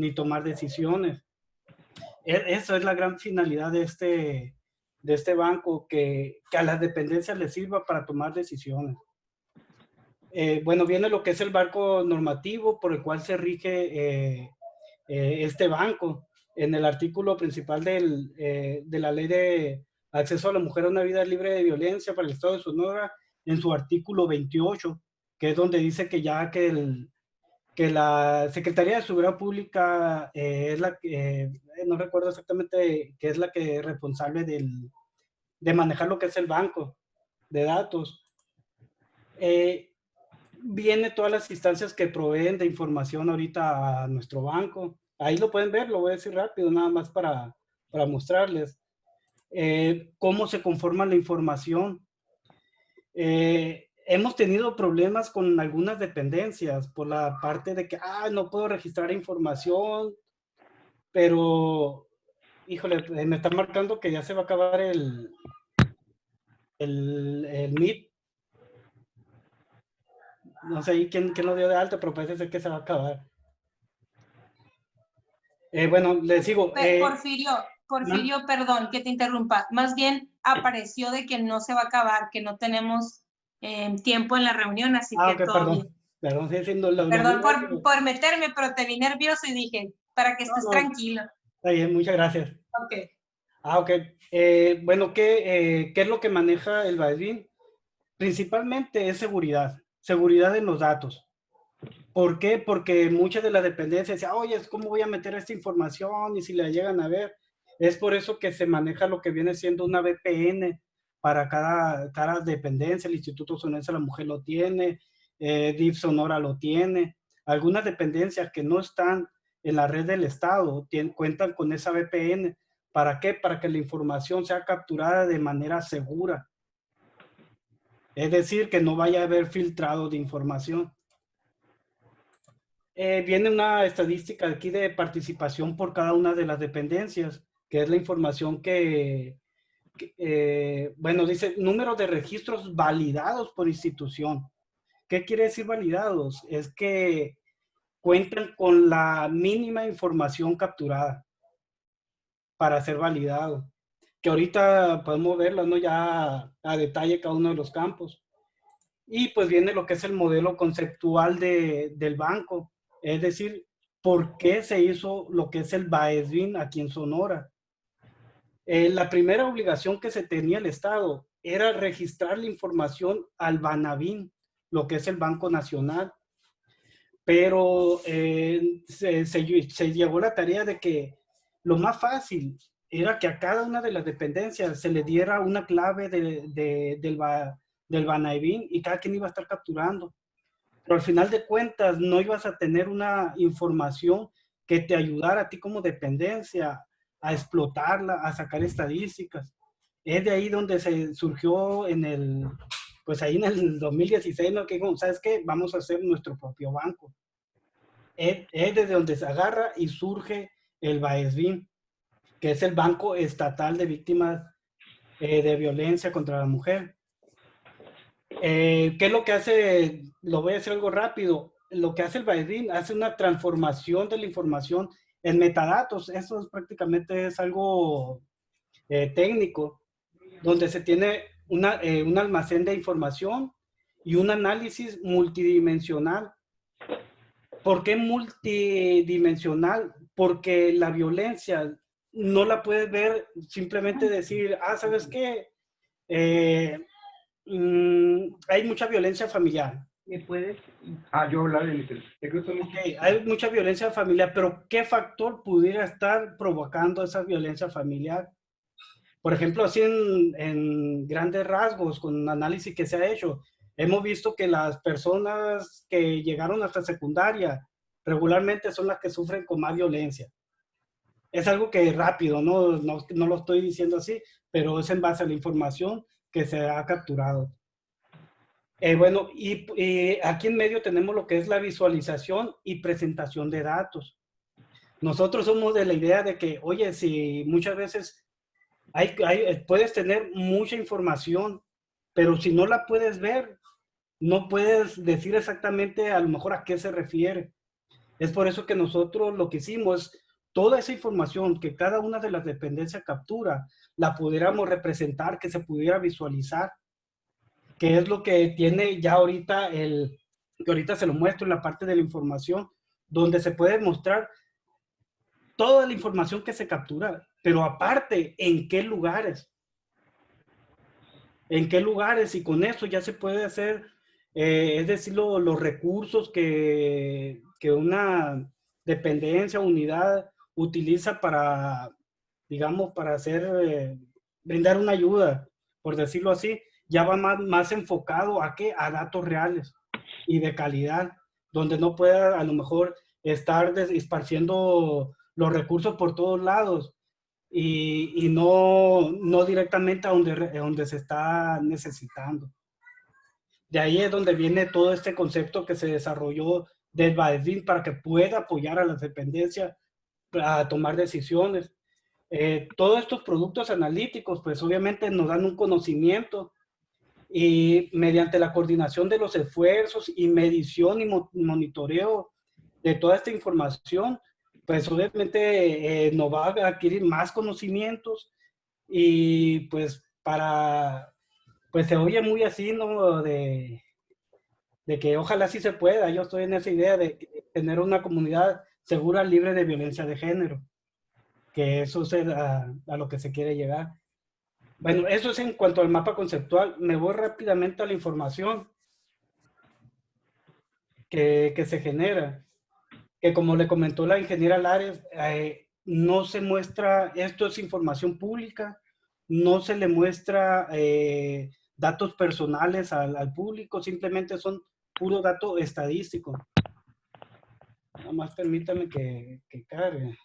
ni tomar decisiones. Eso es la gran finalidad de este banco, que a las dependencias les sirva para tomar decisiones. Bueno, viene lo que es el marco normativo por el cual se rige este banco. En el artículo principal de la Ley de Acceso a la Mujer a una Vida Libre de Violencia para el Estado de Sonora, en su artículo 28, que es donde dice que ya que la Secretaría de Seguridad Pública es la que, no recuerdo exactamente, que es la que es responsable de manejar lo que es el banco de datos. Viene todas las instancias que proveen de información ahorita a nuestro banco. Ahí lo pueden ver, lo voy a decir rápido, nada más para mostrarles. Cómo se conforma la información. Hemos tenido problemas con algunas dependencias por la parte de que, no puedo registrar información, pero, híjole, me está marcando que ya se va a acabar el Meet. No sé quién lo dio de alta, pero parece ser que se va a acabar. Bueno, les sigo. Porfirio, perdón que te interrumpa. Más bien apareció de que no se va a acabar, que no tenemos tiempo en la reunión, así que Okay, todo bien. Perdón, sí, Perdón por meterme, pero te vi nervioso y dije, para que estés tranquilo. Está bien, muchas gracias. Ok. Ok. Bueno, ¿qué es lo que maneja el BAESBIN? Principalmente es seguridad en los datos. ¿Por qué? Porque muchas de las dependencias dicen, oye, ¿cómo voy a meter esta información? Y si la llegan a ver. Es por eso que se maneja lo que viene siendo una VPN para cada dependencia. El Instituto Sonorense de la Mujer lo tiene, DIF Sonora lo tiene. Algunas dependencias que no están en la red del Estado cuentan con esa VPN. ¿Para qué? Para que la información sea capturada de manera segura. Es decir, que no vaya a haber filtrado de información. Viene una estadística aquí de participación por cada una de las dependencias, que es la información bueno, dice número de registros validados por institución. ¿Qué quiere decir validados? Es que cuentan con la mínima información capturada para ser validado. Que ahorita podemos verlo, ¿no? Ya a detalle cada uno de los campos. Y pues viene lo que es el modelo conceptual del banco. Es decir, ¿por qué se hizo lo que es el BAESBIN aquí en Sonora? La primera obligación que se tenía el Estado era registrar la información al BANABIN, lo que es el Banco Nacional. Pero se llevó la tarea de que lo más fácil era que a cada una de las dependencias se le diera una clave del BANABIN y cada quien iba a estar capturando. Pero al final de cuentas no ibas a tener una información que te ayudara a ti como dependencia a explotarla, a sacar estadísticas. Es de ahí donde se surgió pues ahí en el 2016, ¿no? Que dijo, ¿sabes qué? Vamos a hacer nuestro propio banco. Es desde donde se agarra y surge el BAESBIN, que es el Banco Estatal de Víctimas de Violencia contra la Mujer. ¿Qué es lo que hace? Lo voy a hacer algo rápido. Lo que hace el BAESBIN hace una transformación de la información en metadatos. Eso prácticamente es algo técnico, donde se tiene un almacén de información y un análisis multidimensional. ¿Por qué multidimensional? Porque la violencia no la puedes ver simplemente decir, ¿sabes qué? Hay mucha violencia familiar. ¿Me puedes? Yo hablar de Okay, hay mucha violencia familiar, pero ¿qué factor pudiera estar provocando esa violencia familiar? Por ejemplo, así en grandes rasgos, con un análisis que se ha hecho, hemos visto que las personas que llegaron hasta secundaria regularmente son las que sufren con más violencia. Es algo que es rápido, no lo estoy diciendo así, pero es en base a la información que se ha capturado. Bueno, y aquí en medio tenemos lo que es la visualización y presentación de datos. Nosotros somos de la idea de que, oye, si muchas veces puedes tener mucha información, pero si no la puedes ver, no puedes decir exactamente a lo mejor a qué se refiere. Es por eso que nosotros lo que hicimos, toda esa información que cada una de las dependencias captura, la pudiéramos representar, que se pudiera visualizar, que es lo que tiene ya ahorita que ahorita se lo muestro en la parte de la información, donde se puede mostrar toda la información que se captura, pero aparte, ¿en qué lugares? ¿En qué lugares? Y con eso ya se puede hacer, es decir, los recursos que una dependencia o unidad utiliza para, digamos, para hacer, brindar una ayuda, por decirlo así, ya va más enfocado a qué, a datos reales y de calidad, donde no pueda a lo mejor estar esparciendo los recursos por todos lados y no directamente a donde se está necesitando. De ahí es donde viene todo este concepto que se desarrolló del BAESIN para que pueda apoyar a las dependencias a tomar decisiones. Todos estos productos analíticos, pues obviamente nos dan un conocimiento y mediante la coordinación de los esfuerzos y medición y monitoreo de toda esta información, pues obviamente nos va a adquirir más conocimientos y pues pues se oye muy así, ¿no? De que ojalá sí se pueda. Yo estoy en esa idea de tener una comunidad segura, libre de violencia de género, que eso es a lo que se quiere llegar. Bueno, eso es en cuanto al mapa conceptual. Me voy rápidamente a la información que se genera. Que como le comentó la ingeniera Lares, no se muestra, esto es información pública, no se le muestra datos personales al público, simplemente son puro dato estadístico. Nada más permítame que cargue.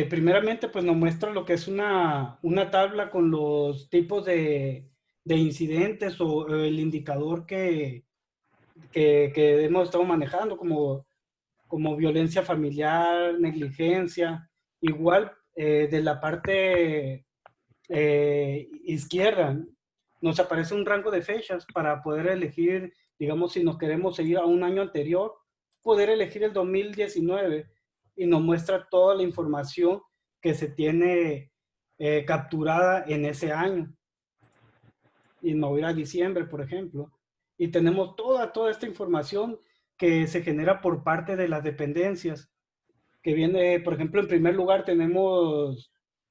Primeramente, pues nos muestra lo que es una tabla con los tipos de incidentes o el indicador que hemos estado manejando, como violencia familiar, negligencia. Igual de la parte izquierda nos aparece un rango de fechas para poder elegir, digamos, si nos queremos seguir a un año anterior, poder elegir el 2019 y nos muestra toda la información que se tiene capturada en ese año. Y me voy a ir a diciembre, por ejemplo, y tenemos toda esta información que se genera por parte de las dependencias, que viene, por ejemplo, en primer lugar tenemos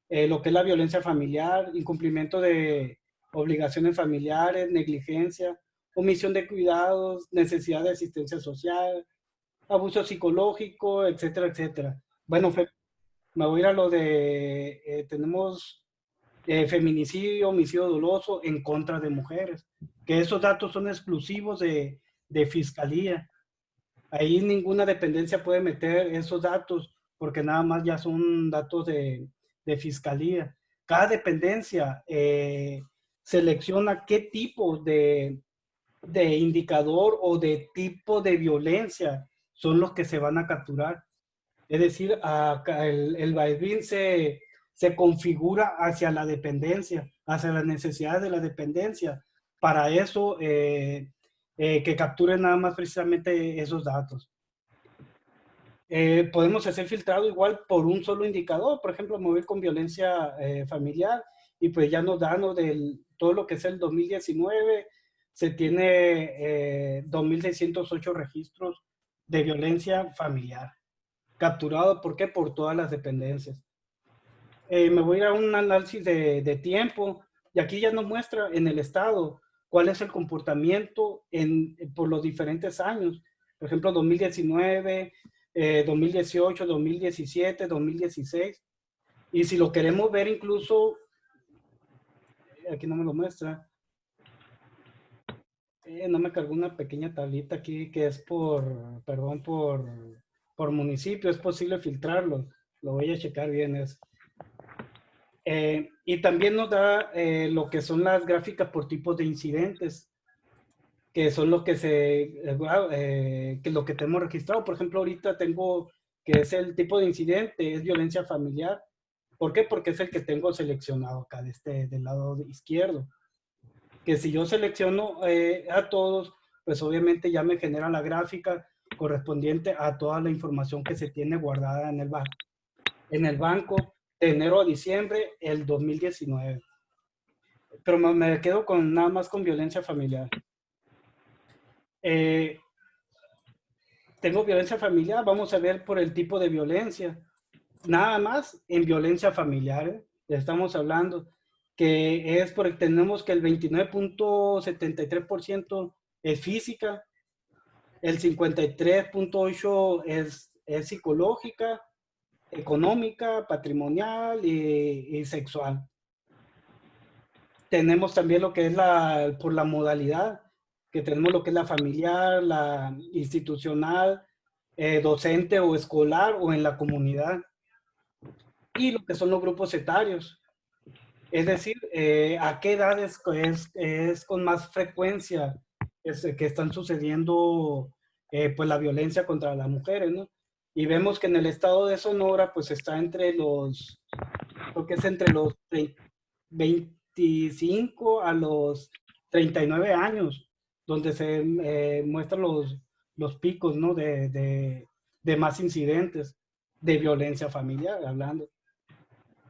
lo que es la violencia familiar, incumplimiento de obligaciones familiares, negligencia, omisión de cuidados, necesidad de asistencia social, abuso psicológico, etcétera, etcétera. Bueno, me voy a ir a lo de, tenemos feminicidio, homicidio doloso en contra de mujeres, que esos datos son exclusivos de fiscalía. Ahí ninguna dependencia puede meter esos datos porque nada más ya son datos de fiscalía. Cada dependencia selecciona qué tipo de indicador o de tipo de violencia son los que se van a capturar. Es decir, el BAESIN se configura hacia la dependencia, hacia las necesidades de la dependencia. Para eso, que capturen nada más precisamente esos datos. Podemos hacer filtrado igual por un solo indicador, por ejemplo, mover con violencia familiar, y pues ya nos dan todo lo que es el 2019, se tiene 2.608 registros de violencia familiar capturado. ¿Por qué? Por todas las dependencias. Me voy a ir a un análisis de tiempo y aquí ya nos muestra en el estado cuál es el comportamiento por los diferentes años. Por ejemplo, 2019, 2018, 2017, 2016. Y si lo queremos ver incluso, aquí no me lo muestra. No me cargó una pequeña tablita aquí que es perdón, por municipio. Es posible filtrarlo. Lo voy a checar bien eso. Y también nos da lo que son las gráficas por tipos de incidentes, que son los que que lo que tenemos registrado. Por ejemplo, ahorita tengo que es el tipo de incidente, es violencia familiar. ¿Por qué? Porque es el que tengo seleccionado acá del lado izquierdo. Que si yo selecciono a todos, pues obviamente ya me genera la gráfica correspondiente a toda la información que se tiene guardada en el banco de enero a diciembre del 2019. Pero me quedo con nada más con violencia familiar. Tengo violencia familiar, vamos a ver por el tipo de violencia. Nada más en violencia familiar, estamos hablando que es porque tenemos que el 29.73% es física, el 53.8% es psicológica, económica, patrimonial y sexual. Tenemos también lo que es por la modalidad, que tenemos lo que es la familiar, la institucional, docente o escolar o en la comunidad. Y lo que son los grupos etarios. Es decir, a qué edades es con más frecuencia que están sucediendo pues la violencia contra las mujeres, ¿no? Y vemos que en el estado de Sonora pues está creo que es entre los 25 a los 39 años, donde se muestran los picos, ¿no? de más incidentes de violencia familiar, hablando.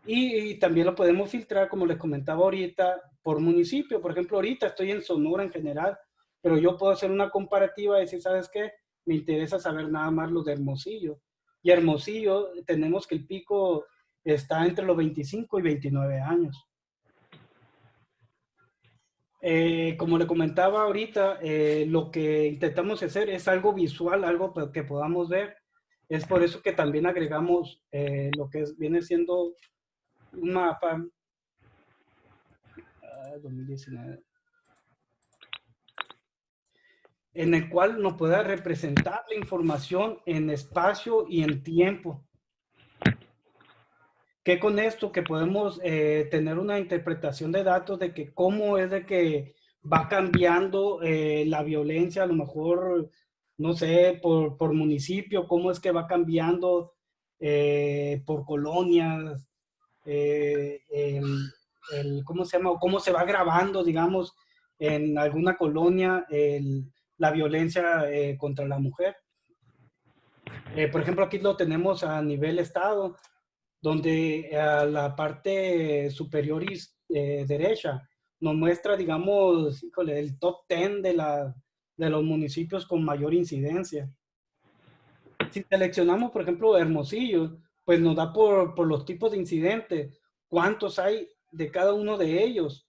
Y también lo podemos filtrar, como les comentaba ahorita, por municipio. Por ejemplo, ahorita estoy en Sonora en general, pero yo puedo hacer una comparativa y decir, ¿sabes qué? Me interesa saber nada más lo de Hermosillo. Y Hermosillo, tenemos que el pico está entre los 25 y 29 años. Como le comentaba ahorita, lo que intentamos hacer es algo visual, algo que podamos ver. Es por eso que también agregamos lo que viene siendo un mapa 2019 en el cual nos pueda representar la información en espacio y en tiempo. Que con esto que podemos tener una interpretación de datos de que cómo es de que va cambiando la violencia, a lo mejor, no sé, por municipio, cómo es que va cambiando por colonias, ¿cómo se llama? O cómo se va agravando, digamos, en alguna colonia la violencia contra la mujer. Por ejemplo, aquí lo tenemos a nivel estado, donde a la parte superior y derecha nos muestra, digamos, híjole, el top 10 de los municipios con mayor incidencia. Si seleccionamos, por ejemplo, Hermosillo, pues nos da por los tipos de incidentes, cuántos hay de cada uno de ellos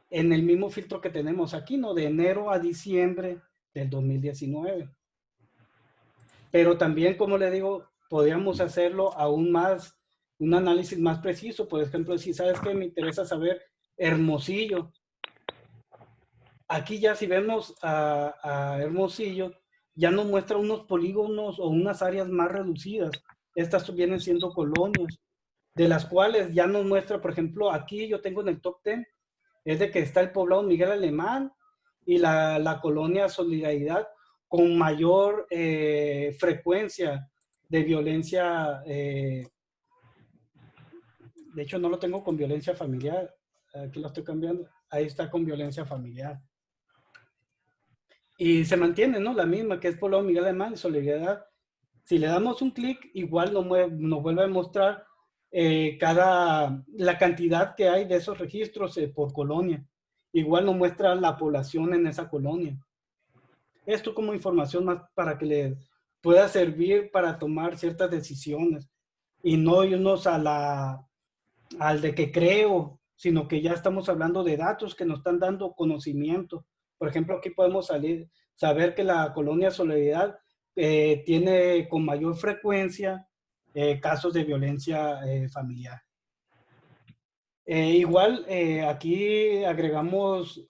en el mismo filtro que tenemos aquí, ¿no? De enero a diciembre del 2019. Pero también, como le digo, podríamos hacerlo aún más, un análisis más preciso. Por ejemplo, si sabes que me interesa saber Hermosillo. Aquí ya si vemos a Hermosillo, ya nos muestra unos polígonos o unas áreas más reducidas. Estas vienen siendo colonias, de las cuales ya nos muestra, por ejemplo, aquí yo tengo en el top 10, es de que está el poblado Miguel Alemán y la colonia Solidaridad con mayor frecuencia de violencia. De hecho, no lo tengo con violencia familiar. Aquí lo estoy cambiando. Ahí está con violencia familiar. Y se mantiene, ¿no? La misma, que es poblado Miguel Alemán y Solidaridad. Si le damos un clic, igual nos vuelve a mostrar la cantidad que hay de esos registros por colonia. Igual nos muestra la población en esa colonia. Esto como información más para que le pueda servir para tomar ciertas decisiones y no irnos al de que creo, sino que ya estamos hablando de datos que nos están dando conocimiento. Por ejemplo, aquí podemos saber que la colonia Solidaridad tiene con mayor frecuencia casos de violencia familiar. Igual, aquí agregamos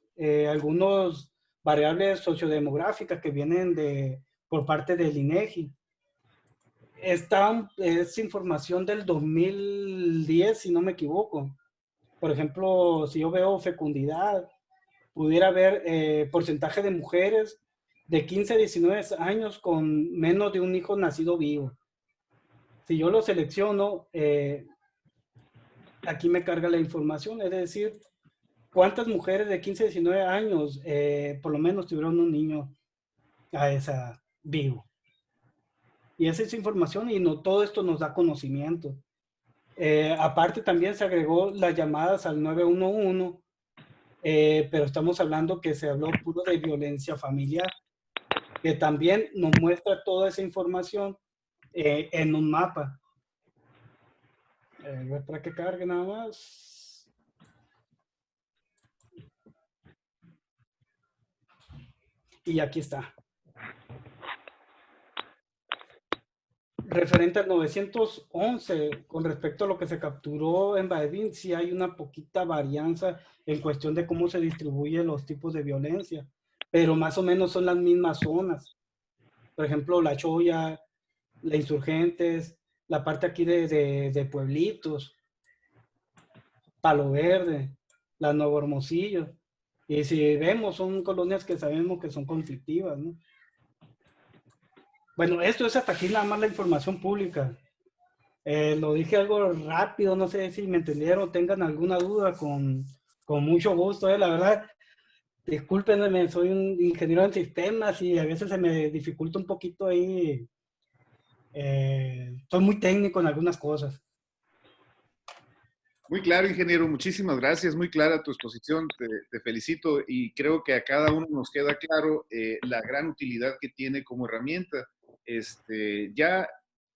algunos variables sociodemográficas que vienen por parte del INEGI. Es información del 2010, si no me equivoco. Por ejemplo, si yo veo fecundidad, pudiera haber porcentaje de mujeres de 15 a 19 años con menos de un hijo nacido vivo. Si yo lo selecciono, aquí me carga la información, es decir, cuántas mujeres de 15 a 19 años por lo menos tuvieron un niño a esa edad, vivo. Y esa es información y no, todo esto nos da conocimiento. Aparte también se agregó las llamadas al 911, pero estamos hablando que se habló puro de violencia familiar, que también nos muestra toda esa información en un mapa. Voy para que cargue nada más. Y aquí está. Referente al 911, con respecto a lo que se capturó en Baedín, sí hay una poquita varianza en cuestión de cómo se distribuyen los tipos de violencia, pero más o menos son las mismas zonas. Por ejemplo, La Choya, la Insurgentes, la parte aquí de Pueblitos, Palo Verde, la Nuevo Hermosillo. Y si vemos, son colonias que sabemos que son conflictivas, ¿no? Bueno, esto es hasta aquí nada más la información pública. Lo dije algo rápido, no sé si me entendieron, tengan alguna duda, con mucho gusto, la verdad. Discúlpenme, soy un ingeniero en sistemas y a veces se me dificulta un poquito ahí. Soy muy técnico en algunas cosas. Muy claro, ingeniero, muchísimas gracias, muy clara tu exposición, te felicito y creo que a cada uno nos queda claro la gran utilidad que tiene como herramienta. Ya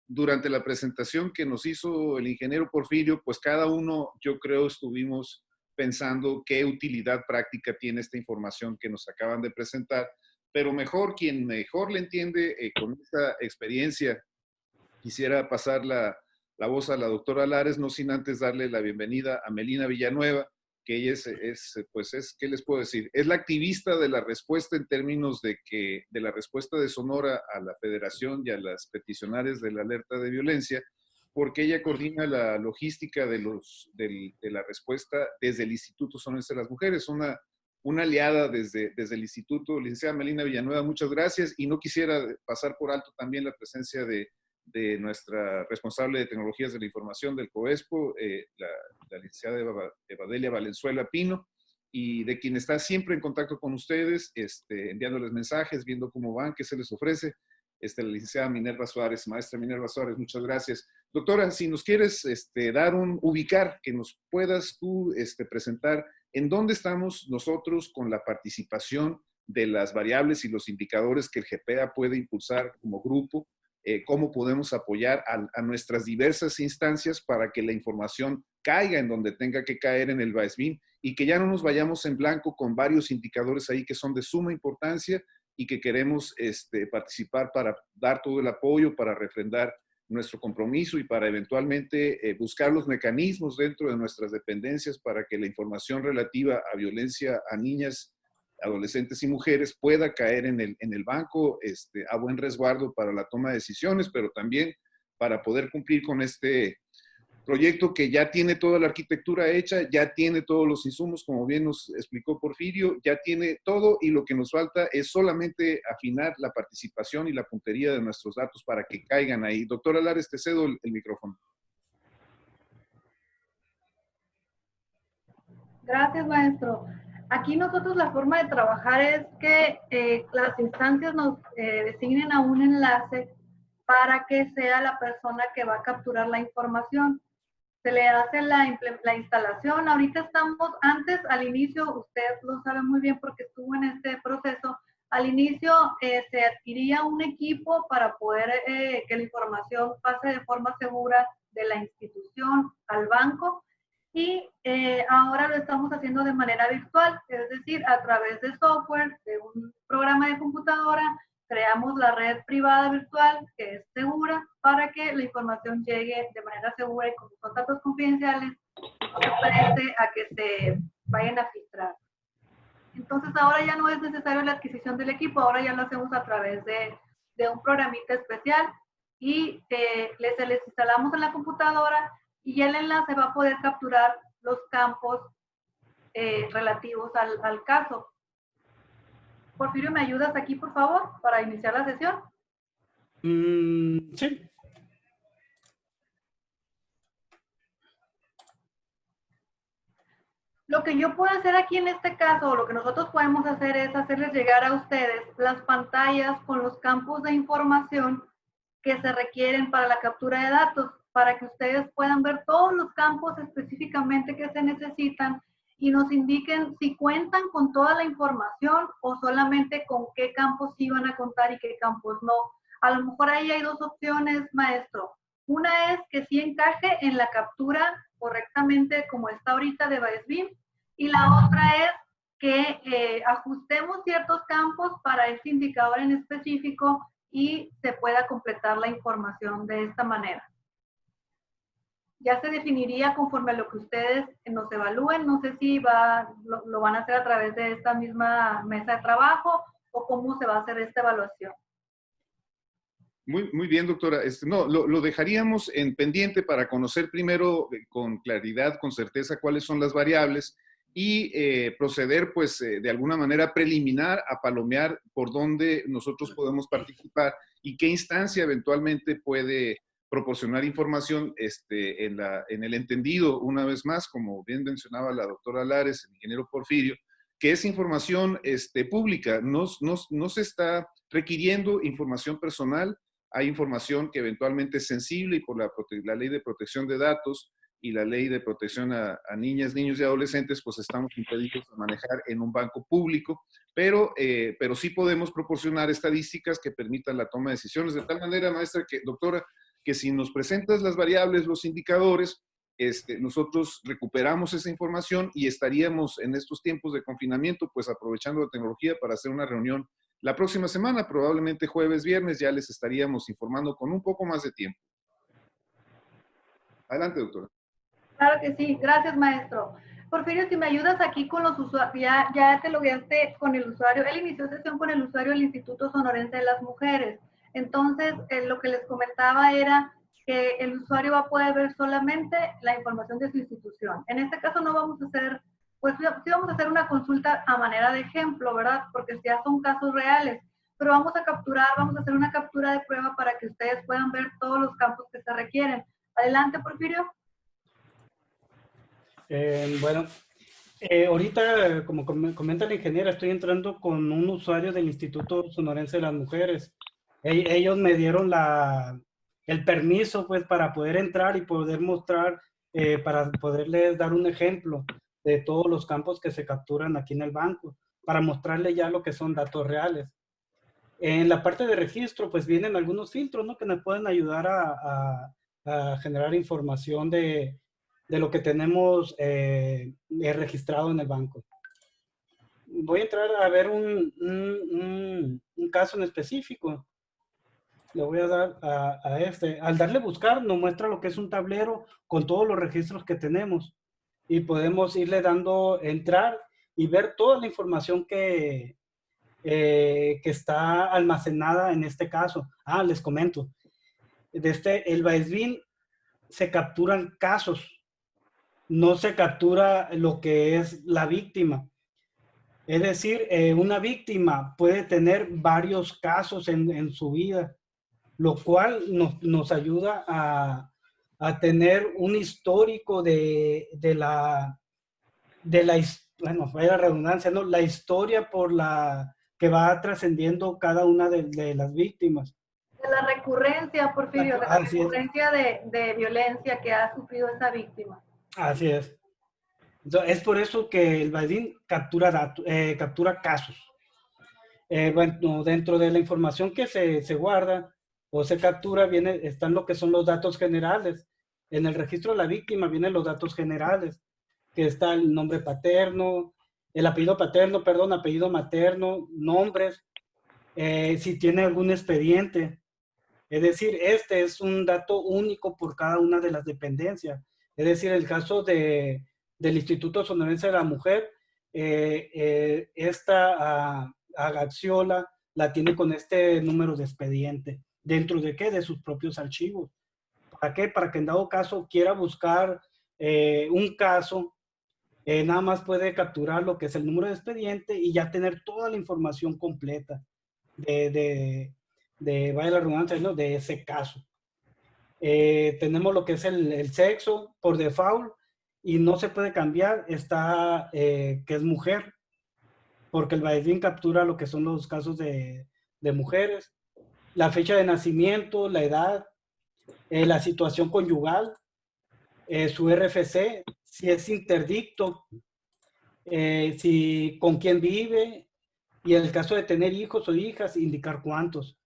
durante la presentación que nos hizo el ingeniero Porfirio, pues cada uno, yo creo, estuvimos pensando qué utilidad práctica tiene esta información que nos acaban de presentar, pero mejor, quien mejor le entiende con esta experiencia, quisiera pasar la voz a la doctora Lares, no sin antes darle la bienvenida a Melina Villanueva, que ella ¿qué les puedo decir? Es la activista de la respuesta en términos de la respuesta de Sonora a la Federación y a las peticionarias de la alerta de violencia, porque ella coordina la logística de la respuesta desde el Instituto Sonorense de las Mujeres, una aliada desde el instituto. Licenciada Melina Villanueva, muchas gracias, y no quisiera pasar por alto también la presencia de nuestra responsable de tecnologías de la información del COESPO, la licenciada Evadelia Valenzuela Pino, y de quien está siempre en contacto con ustedes, enviándoles mensajes, viendo cómo van, qué se les ofrece, la licenciada Minerva Suárez, maestra Minerva Suárez, muchas gracias. Doctora, si nos quieres dar ubicar, que nos puedas tú presentar en dónde estamos nosotros con la participación de las variables y los indicadores que el GPEA puede impulsar como grupo, cómo podemos apoyar a nuestras diversas instancias para que la información caiga en donde tenga que caer en el BAESBIN y que ya no nos vayamos en blanco con varios indicadores ahí que son de suma importancia y que queremos participar para dar todo el apoyo, para refrendar nuestro compromiso y para eventualmente buscar los mecanismos dentro de nuestras dependencias para que la información relativa a violencia a niñas, adolescentes y mujeres pueda caer en el banco a buen resguardo para la toma de decisiones, pero también para poder cumplir con este proyecto que ya tiene toda la arquitectura hecha, ya tiene todos los insumos, como bien nos explicó Porfirio, ya tiene todo y lo que nos falta es solamente afinar la participación y la puntería de nuestros datos para que caigan ahí. Doctora Lares, te cedo el micrófono. Gracias, maestro. Aquí nosotros la forma de trabajar es que las instancias nos designen a un enlace para que sea la persona que va a capturar la información. Se le hace la instalación. Ahorita estamos, antes, al inicio, usted lo sabe muy bien porque estuvo en este proceso, al inicio se adquiría un equipo para poder que la información pase de forma segura de la institución al banco. Y ahora lo estamos haciendo de manera virtual, es decir, a través de software, de un programa de computadora, creamos la red privada virtual que es segura para que la información llegue de manera segura y con los datos confidenciales no se preste a que se vayan a filtrar. Entonces ahora ya no es necesario la adquisición del equipo, ahora ya lo hacemos a través de un programita especial y les instalamos en la computadora y el enlace va a poder capturar los campos relativos al caso. Porfirio, ¿me ayudas aquí, por favor, para iniciar la sesión? Sí. Lo que yo puedo hacer aquí en este caso, o lo que nosotros podemos hacer es hacerles llegar a ustedes las pantallas con los campos de información que se requieren para la captura de datos, para que ustedes puedan ver todos los campos específicamente que se necesitan y nos indiquen si cuentan con toda la información o solamente con qué campos sí van a contar y qué campos no. A lo mejor ahí hay dos opciones, maestro. Una es que sí encaje en la captura correctamente como está ahorita de BAESBIM, y la otra es que ajustemos ciertos campos para ese indicador en específico y se pueda completar la información de esta manera. Ya se definiría conforme a lo que ustedes nos evalúen. No sé si lo van a hacer a través de esta misma mesa de trabajo o cómo se va a hacer esta evaluación. Muy bien, doctora. No, lo dejaríamos en pendiente para conocer primero con claridad, con certeza, cuáles son las variables y proceder, pues, de alguna manera preliminar a palomear por dónde nosotros podemos participar y qué instancia eventualmente puede proporcionar información en el entendido, una vez más, como bien mencionaba la doctora Lares, el ingeniero Porfirio, que es información pública. No se está requiriendo información personal. Hay información que eventualmente es sensible y por la ley de protección de datos y la ley de protección a niñas, niños y adolescentes, pues estamos impedidos de manejar en un banco público, pero sí podemos proporcionar estadísticas que permitan la toma de decisiones, de tal manera, maestra, doctora, que si nos presentas las variables, los indicadores, nosotros recuperamos esa información y estaríamos en estos tiempos de confinamiento, pues aprovechando la tecnología para hacer una reunión la próxima semana, probablemente jueves, viernes, ya les estaríamos informando con un poco más de tiempo. Adelante, doctora. Claro que sí, gracias, maestro. Porfirio, si me ayudas aquí con los usuarios, ya te logueaste con el usuario, él inició sesión con el usuario del Instituto Sonorense de las Mujeres. Entonces, lo que les comentaba era que el usuario va a poder ver solamente la información de su institución. En este caso no vamos a hacer, pues sí vamos a hacer una consulta a manera de ejemplo, ¿verdad? Porque ya son casos reales, pero vamos a hacer una captura de prueba para que ustedes puedan ver todos los campos que se requieren. Adelante, Porfirio. Bueno, ahorita, como comenta la ingeniera, estoy entrando con un usuario del Instituto Sonorense de las Mujeres. Ellos me dieron el permiso, pues, para poder entrar y poder mostrar, para poderles dar un ejemplo de todos los campos que se capturan aquí en el banco, para mostrarles ya lo que son datos reales. En la parte de registro, pues, vienen algunos filtros, ¿no? Que nos pueden ayudar a generar información de lo que tenemos registrado en el banco. Voy a entrar a ver un caso en específico. Le voy a dar a este. Al darle buscar, nos muestra lo que es un tablero con todos los registros que tenemos. Y podemos irle dando entrar y ver toda la información que está almacenada en este caso. Les comento. El BAESBIM se capturan casos. No se captura lo que es la víctima. Es decir, una víctima puede tener varios casos en su vida, lo cual nos ayuda a tener un histórico de la bueno, vaya redundancia, ¿no? La historia por la que va trascendiendo cada una de las víctimas. De la recurrencia, Porfirio, de la recurrencia de violencia que ha sufrido esa víctima. Así es. Entonces, es por eso que el BAESBIM captura casos. Bueno, dentro de la información que se guarda o se captura, están lo que son los datos generales. En el registro de la víctima vienen los datos generales, que está el nombre paterno, el apellido paterno, perdón, apellido materno, nombres, si tiene algún expediente. Es decir, este es un dato único por cada una de las dependencias. Es decir, el caso del Instituto Sonorense de la Mujer, esta Agaxiola la tiene con este número de expediente. ¿Dentro de qué? De sus propios archivos. ¿Para qué? Para que en dado caso quiera buscar un caso, nada más puede capturar lo que es el número de expediente y ya tener toda la información completa vaya la redundancia, ¿no? De ese caso. Tenemos lo que es el sexo por default, y no se puede cambiar está que es mujer, porque el Baedín captura lo que son los casos de mujeres, la fecha de nacimiento, la edad, la situación conyugal, su RFC, si es interdicto, si con quién vive, y en el caso de tener hijos o hijas, indicar cuántos.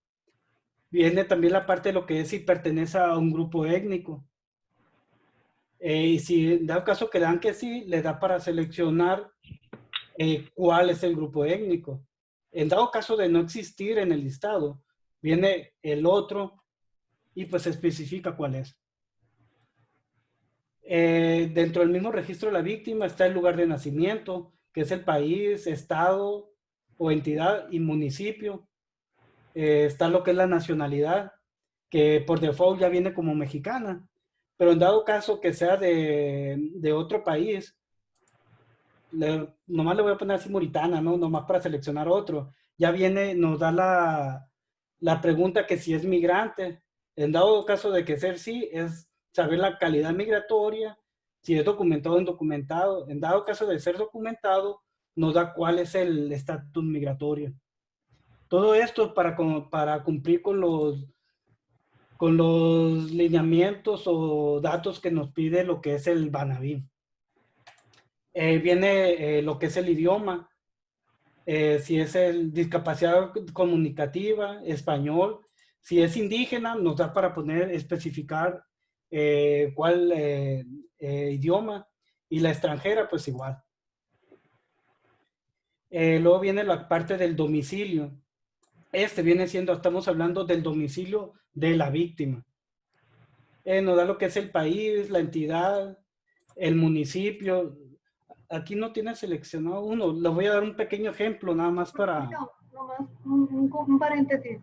Viene también la parte de lo que es si pertenece a un grupo étnico. Y si da caso que dan que sí, le da para seleccionar cuál es el grupo étnico. En dado caso de no existir en el listado, viene el otro y pues se especifica cuál es. Dentro del mismo registro de la víctima está el lugar de nacimiento, que es el país, estado o entidad y municipio. Está lo que es la nacionalidad, que por default ya viene como mexicana, pero en dado caso que sea de otro país, nomás le voy a poner así Mauritania, ¿no? Nomás para seleccionar otro. Ya viene, nos da la pregunta que si es migrante. En dado caso de que ser sí, es saber la calidad migratoria, si es documentado o indocumentado. En dado caso de ser documentado, nos da cuál es el estatus migratorio. Todo esto para cumplir con los lineamientos o datos que nos pide lo que es el Banaví. Viene lo que es el idioma, si es el discapacidad comunicativa, español, si es indígena, nos da para especificar cuál idioma, y la extranjera, pues igual. Luego viene la parte del domicilio. Viene siendo, estamos hablando del domicilio de la víctima. Nos da lo que es el país, la entidad, el municipio. Aquí no tiene seleccionado uno. Les voy a dar un pequeño ejemplo nada más para... No, nomás un paréntesis.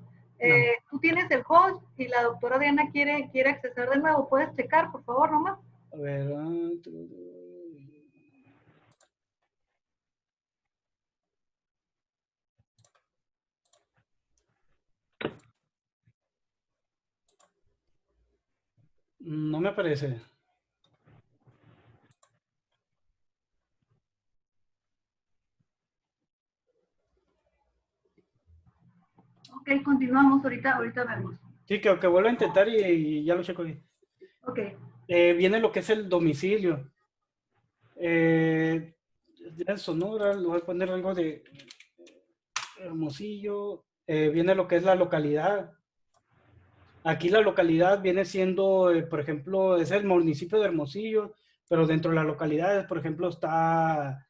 Tú tienes el host y la doctora Diana quiere accesar de nuevo. ¿Puedes checar, por favor, nomás? A ver... No me aparece. Ok, continuamos. Ahorita vemos. Sí, que vuelvo a intentar y ya lo checo ahí. Ok. Viene lo que es el domicilio. En Sonora, le voy a poner algo de Hermosillo. Viene lo que es la localidad. Aquí la localidad viene siendo, por ejemplo, es el municipio de Hermosillo, pero dentro de las localidades, por ejemplo, está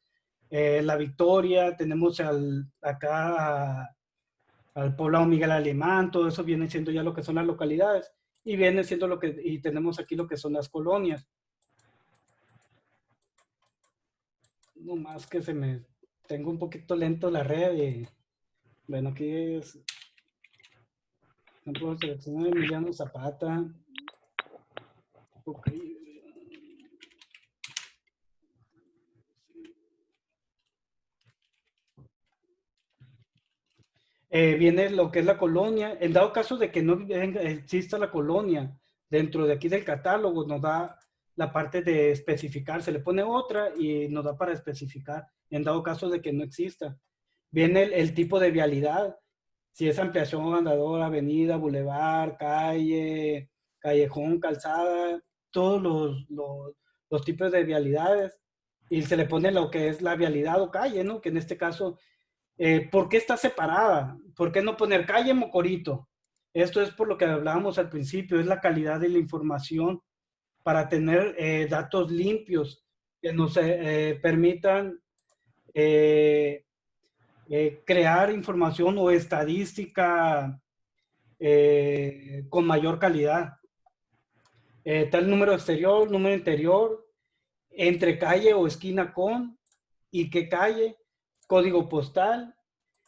La Victoria, tenemos acá al poblado Miguel Alemán, todo eso viene siendo ya lo que son las localidades, y viene siendo y tenemos aquí lo que son las colonias. No más que tengo un poquito lento la red y, bueno, aquí es, por ejemplo, seleccionar Emiliano Zapata. Ok. Viene lo que es la colonia. En dado caso de que no exista la colonia dentro de aquí del catálogo, nos da la parte de especificar. Se le pone otra y nos da para especificar en dado caso de que no exista. Viene el tipo de vialidad. Si es ampliación, andador, avenida, bulevar, calle, callejón, calzada, todos los tipos de vialidades. Y se le pone lo que es la vialidad o calle, ¿no? Que en este caso... ¿por qué está separada? ¿Por qué no poner calle Mocorito? Esto es por lo que hablábamos al principio, es la calidad de la información para tener datos limpios que nos permitan crear información o estadística con mayor calidad. Está el número exterior, número interior, entre calle o esquina con, y qué calle, código postal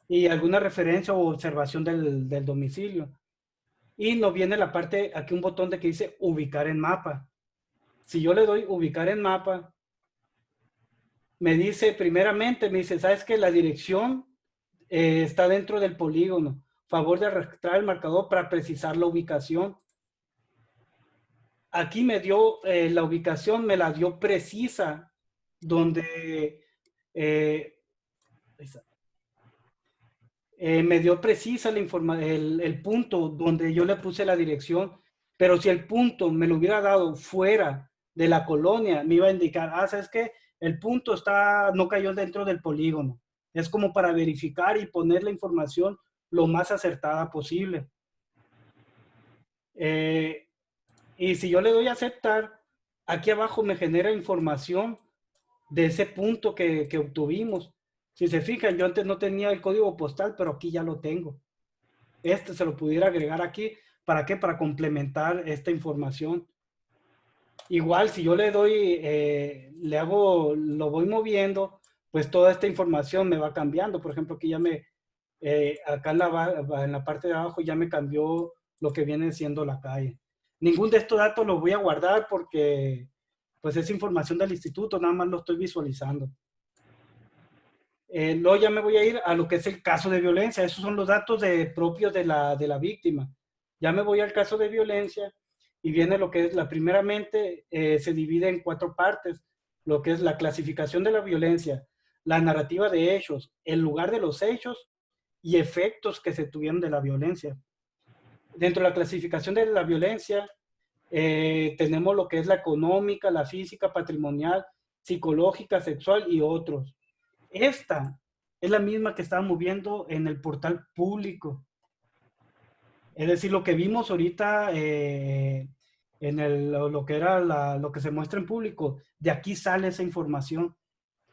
y alguna referencia o observación del domicilio. Y nos viene la parte, aquí un botón de que dice ubicar en mapa. Si yo le doy ubicar en mapa, me dice primeramente, me dice, ¿sabes que la dirección está dentro del polígono? Favor de arrastrar el marcador para precisar la ubicación. aquí me dio la ubicación, me la dio precisa, donde me dio precisa el punto donde yo le puse la dirección, pero si el punto me lo hubiera dado fuera de la colonia, me iba a indicar, ¿sabes qué? El punto no cayó dentro del polígono. Es como para verificar y poner la información lo más acertada posible. Y si yo le doy a aceptar, aquí abajo me genera información de ese punto que obtuvimos. Si se fijan, yo antes no tenía el código postal, pero aquí ya lo tengo. Se lo pudiera agregar aquí. ¿Para qué? Para complementar esta información. Igual, si yo le doy, lo voy moviendo, pues toda esta información me va cambiando. Por ejemplo, aquí ya acá en la parte de abajo ya me cambió lo que viene siendo la calle. Ningún de estos datos los voy a guardar porque pues es información del instituto, nada más lo estoy visualizando. Luego ya me voy a ir a lo que es el caso de violencia. Esos son los datos propios de la víctima. Ya me voy al caso de violencia y viene lo que es, primeramente se divide en 4 partes. Lo que es la clasificación de la violencia, la narrativa de hechos, el lugar de los hechos y efectos que se tuvieron de la violencia. Dentro de la clasificación de la violencia, tenemos lo que es la económica, la física, patrimonial, psicológica, sexual y otros. Esta es la misma que estábamos viendo en el portal público. Es decir, lo que vimos ahorita en lo que era lo que se muestra en público, de aquí sale esa información.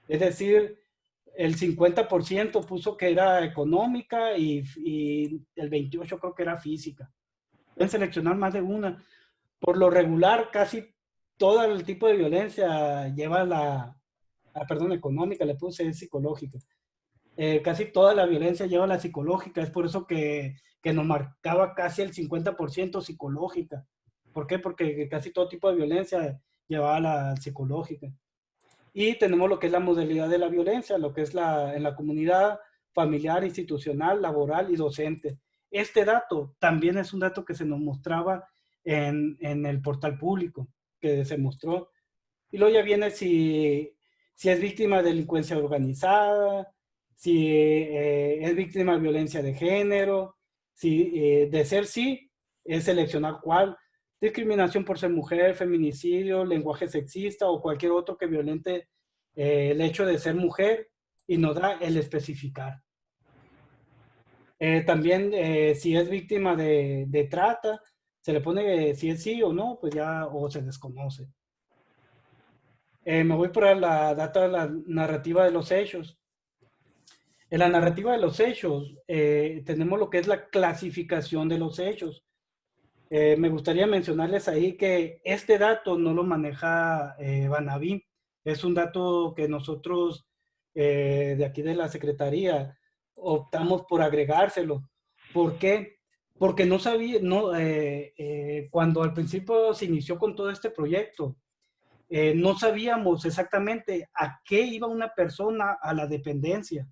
Es decir, el 50% puso que era económica y el 28% creo que era física. Pueden seleccionar más de una. Por lo regular, casi todo el tipo de violencia lleva económica, le puse psicológica. Casi toda la violencia lleva la psicológica, es por eso que nos marcaba casi el 50% psicológica. ¿Por qué? Porque casi todo tipo de violencia llevaba la psicológica. Y tenemos lo que es la modalidad de la violencia, lo que es en la comunidad, familiar, institucional, laboral y docente. Este dato también es un dato que se nos mostraba en el portal público, que se mostró. Y luego ya viene si es víctima de delincuencia organizada, si es víctima de violencia de género, de ser sí, es seleccionar cuál. Discriminación por ser mujer, feminicidio, lenguaje sexista o cualquier otro que violente el hecho de ser mujer y nos da el especificar. También si es víctima de trata, se le pone si es sí o no, pues ya o se desconoce. Me voy por la data de la narrativa de los hechos. En la narrativa de los hechos tenemos lo que es la clasificación de los hechos. Me gustaría mencionarles ahí que este dato no lo maneja Banaví. Es un dato que nosotros de aquí de la Secretaría optamos por agregárselo. ¿Por qué? Porque no sabía, cuando al principio se inició con todo este proyecto, no sabíamos exactamente a qué iba una persona a la dependencia.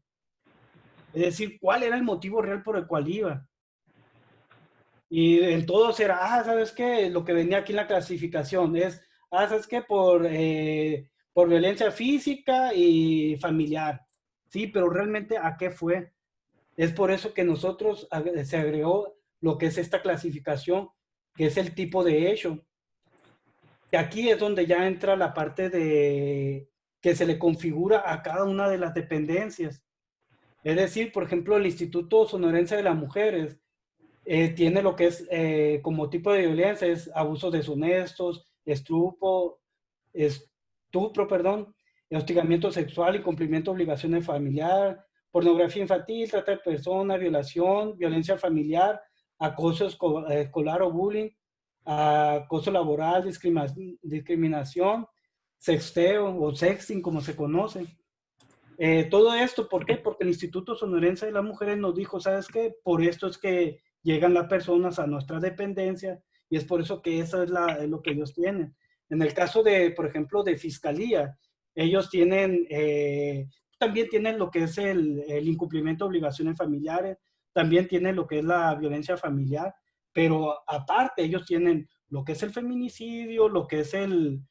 Es decir, cuál era el motivo real por el cual iba. Y en todos era, ¿sabes qué? Lo que venía aquí en la clasificación es, ¿sabes qué? Por violencia física y familiar. Sí, pero realmente ¿a qué fue? Es por eso que nosotros se agregó lo que es esta clasificación, que es el tipo de hecho. Y aquí es donde ya entra la parte de que se le configura a cada una de las dependencias. Es decir, por ejemplo, el Instituto Sonorense de las Mujeres tiene lo que es como tipo de violencia, es abusos deshonestos, estupro, hostigamiento sexual, incumplimiento de obligaciones familiar, pornografía infantil, trata de personas, violación, violencia familiar, acoso escolar o bullying, acoso laboral, discriminación, sexteo o sexting como se conoce. Todo esto, ¿por qué? Porque el Instituto Sonorense de las Mujeres nos dijo, ¿sabes qué? Por esto es que llegan las personas a nuestra dependencia y es por eso que eso es lo que ellos tienen. En el caso de, por ejemplo, de Fiscalía, ellos tienen, también tienen lo que es el incumplimiento de obligaciones familiares, también tienen lo que es la violencia familiar, pero aparte ellos tienen lo que es el feminicidio, lo que es el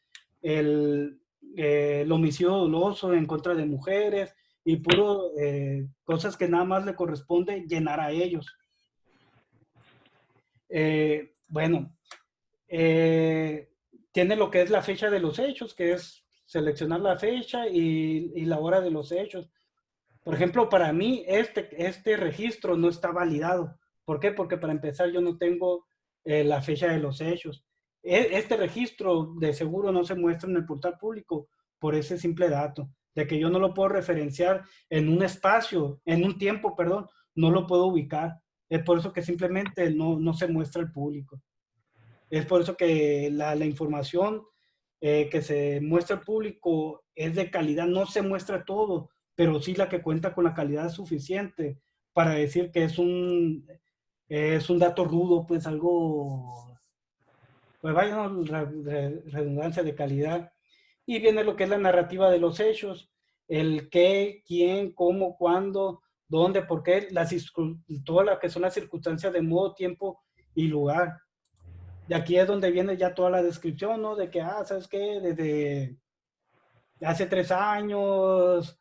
homicidio doloso en contra de mujeres y puro cosas que nada más le corresponde llenar a ellos. Bueno, tiene lo que es la fecha de los hechos, que es seleccionar la fecha y la hora de los hechos. Por ejemplo, para mí este registro no está validado. ¿Por qué? Porque para empezar yo no tengo la fecha de los hechos. Este registro de seguro no se muestra en el portal público por ese simple dato, de que yo no lo puedo referenciar en un espacio, en un tiempo, perdón, no lo puedo ubicar. Es por eso que simplemente no se muestra al público. Es por eso que la información que se muestra al público es de calidad, no se muestra todo, pero sí la que cuenta con la calidad suficiente para decir que es un dato rudo, pues algo, pues vaya, ¿no? Redundancia de calidad. Y viene lo que es la narrativa de los hechos, el qué, quién, cómo, cuándo, dónde, por qué, todas las que son las circunstancias de modo, tiempo y lugar. Y aquí es donde viene ya toda la descripción, ¿no? De que, ¿sabes qué? Desde hace 3 años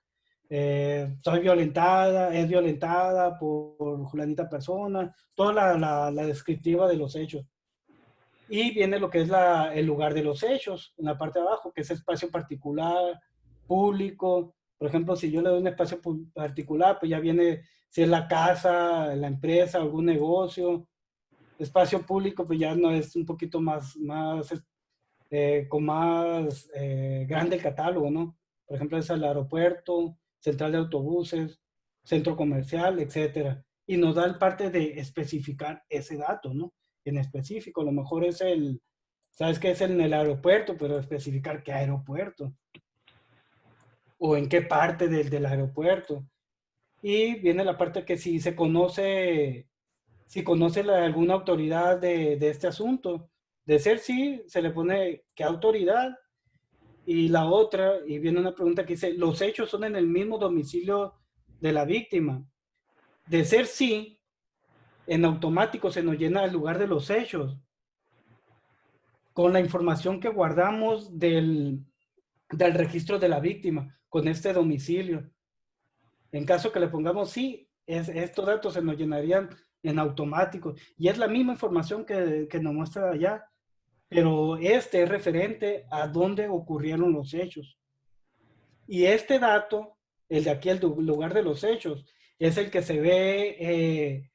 es violentada por Julianita persona, toda la descriptiva de los hechos. Y viene lo que es el lugar de los hechos, en la parte de abajo, que es espacio particular, público. Por ejemplo, si yo le doy un espacio particular, pues ya viene si es la casa, la empresa, algún negocio. Espacio público, pues ya no es un poquito más con más grande el catálogo, ¿no? Por ejemplo, es el aeropuerto, central de autobuses, centro comercial, etcétera. Y nos da el parte de especificar ese dato, ¿no? En específico, a lo mejor es ¿sabes qué es en el aeropuerto? Pero especificar qué aeropuerto. O en qué parte del aeropuerto. Y viene la parte que si se conoce, alguna autoridad de este asunto. De ser sí, se le pone qué autoridad. Y la otra, y viene una pregunta que dice, ¿los hechos son en el mismo domicilio de la víctima? De ser sí, en automático se nos llena el lugar de los hechos con la información que guardamos del registro de la víctima, con este domicilio. En caso que le pongamos sí, estos datos se nos llenarían en automático. Y es la misma información que nos muestra allá, pero es referente a dónde ocurrieron los hechos. Y este dato, el de aquí, el lugar de los hechos, es el que se ve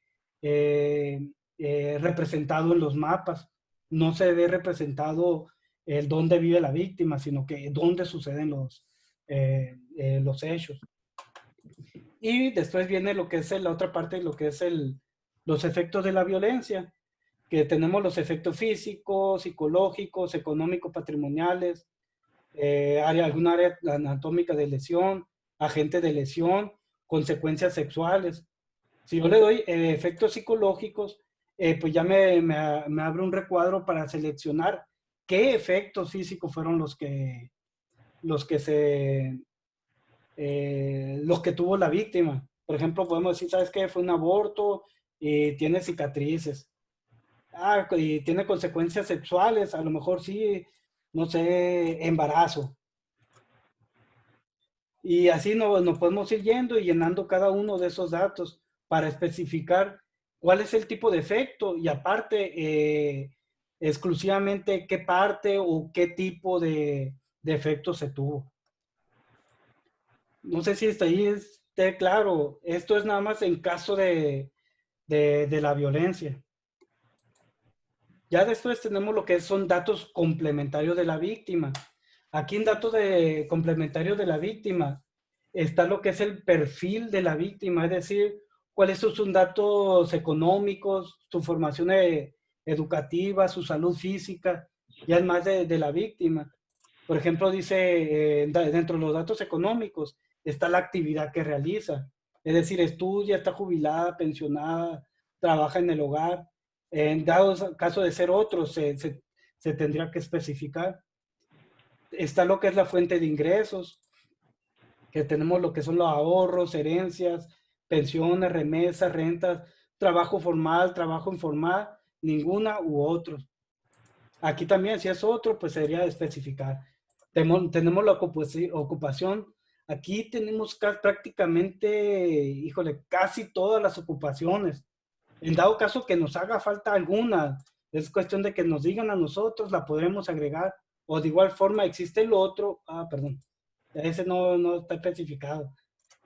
representado en los mapas. No se ve representado el dónde vive la víctima, sino que dónde suceden los hechos. Y después viene lo que es la otra parte, lo que es los efectos de la violencia, que tenemos los efectos físicos, psicológicos, económicos, patrimoniales, alguna área anatómica de lesión, agente de lesión, consecuencias sexuales. Si yo le doy efectos psicológicos, pues ya me abre un recuadro para seleccionar qué efectos físicos fueron los que tuvo la víctima. Por ejemplo, podemos decir, ¿sabes qué? Fue un aborto y tiene cicatrices. Y tiene consecuencias sexuales, a lo mejor sí, no sé, embarazo. Y así nos podemos ir yendo y llenando cada uno de esos datos para especificar cuál es el tipo de efecto y aparte exclusivamente qué parte o qué tipo de efecto se tuvo. No sé si está ahí esté claro. Esto es nada más en caso de la violencia. Ya después tenemos lo que son datos complementarios de la víctima. Aquí en datos complementarios de la víctima está lo que es el perfil de la víctima, es decir, cuáles son sus datos económicos, su formación educativa, su salud física, ya es más de la víctima. Por ejemplo, dice, dentro de los datos económicos está la actividad que realiza, es decir, estudia, está jubilada, pensionada, trabaja en el hogar. En dado caso de ser otro, se tendría que especificar. Está lo que es la fuente de ingresos, que tenemos lo que son los ahorros, herencias, pensiones, remesas, rentas, trabajo formal, trabajo informal, ninguna u otro. Aquí también, si es otro, pues sería especificar. Tenemos la ocupación. Aquí tenemos prácticamente, híjole, casi todas las ocupaciones. En dado caso que nos haga falta alguna, es cuestión de que nos digan a nosotros, la podremos agregar. O de igual forma existe el otro, perdón, ese no está especificado.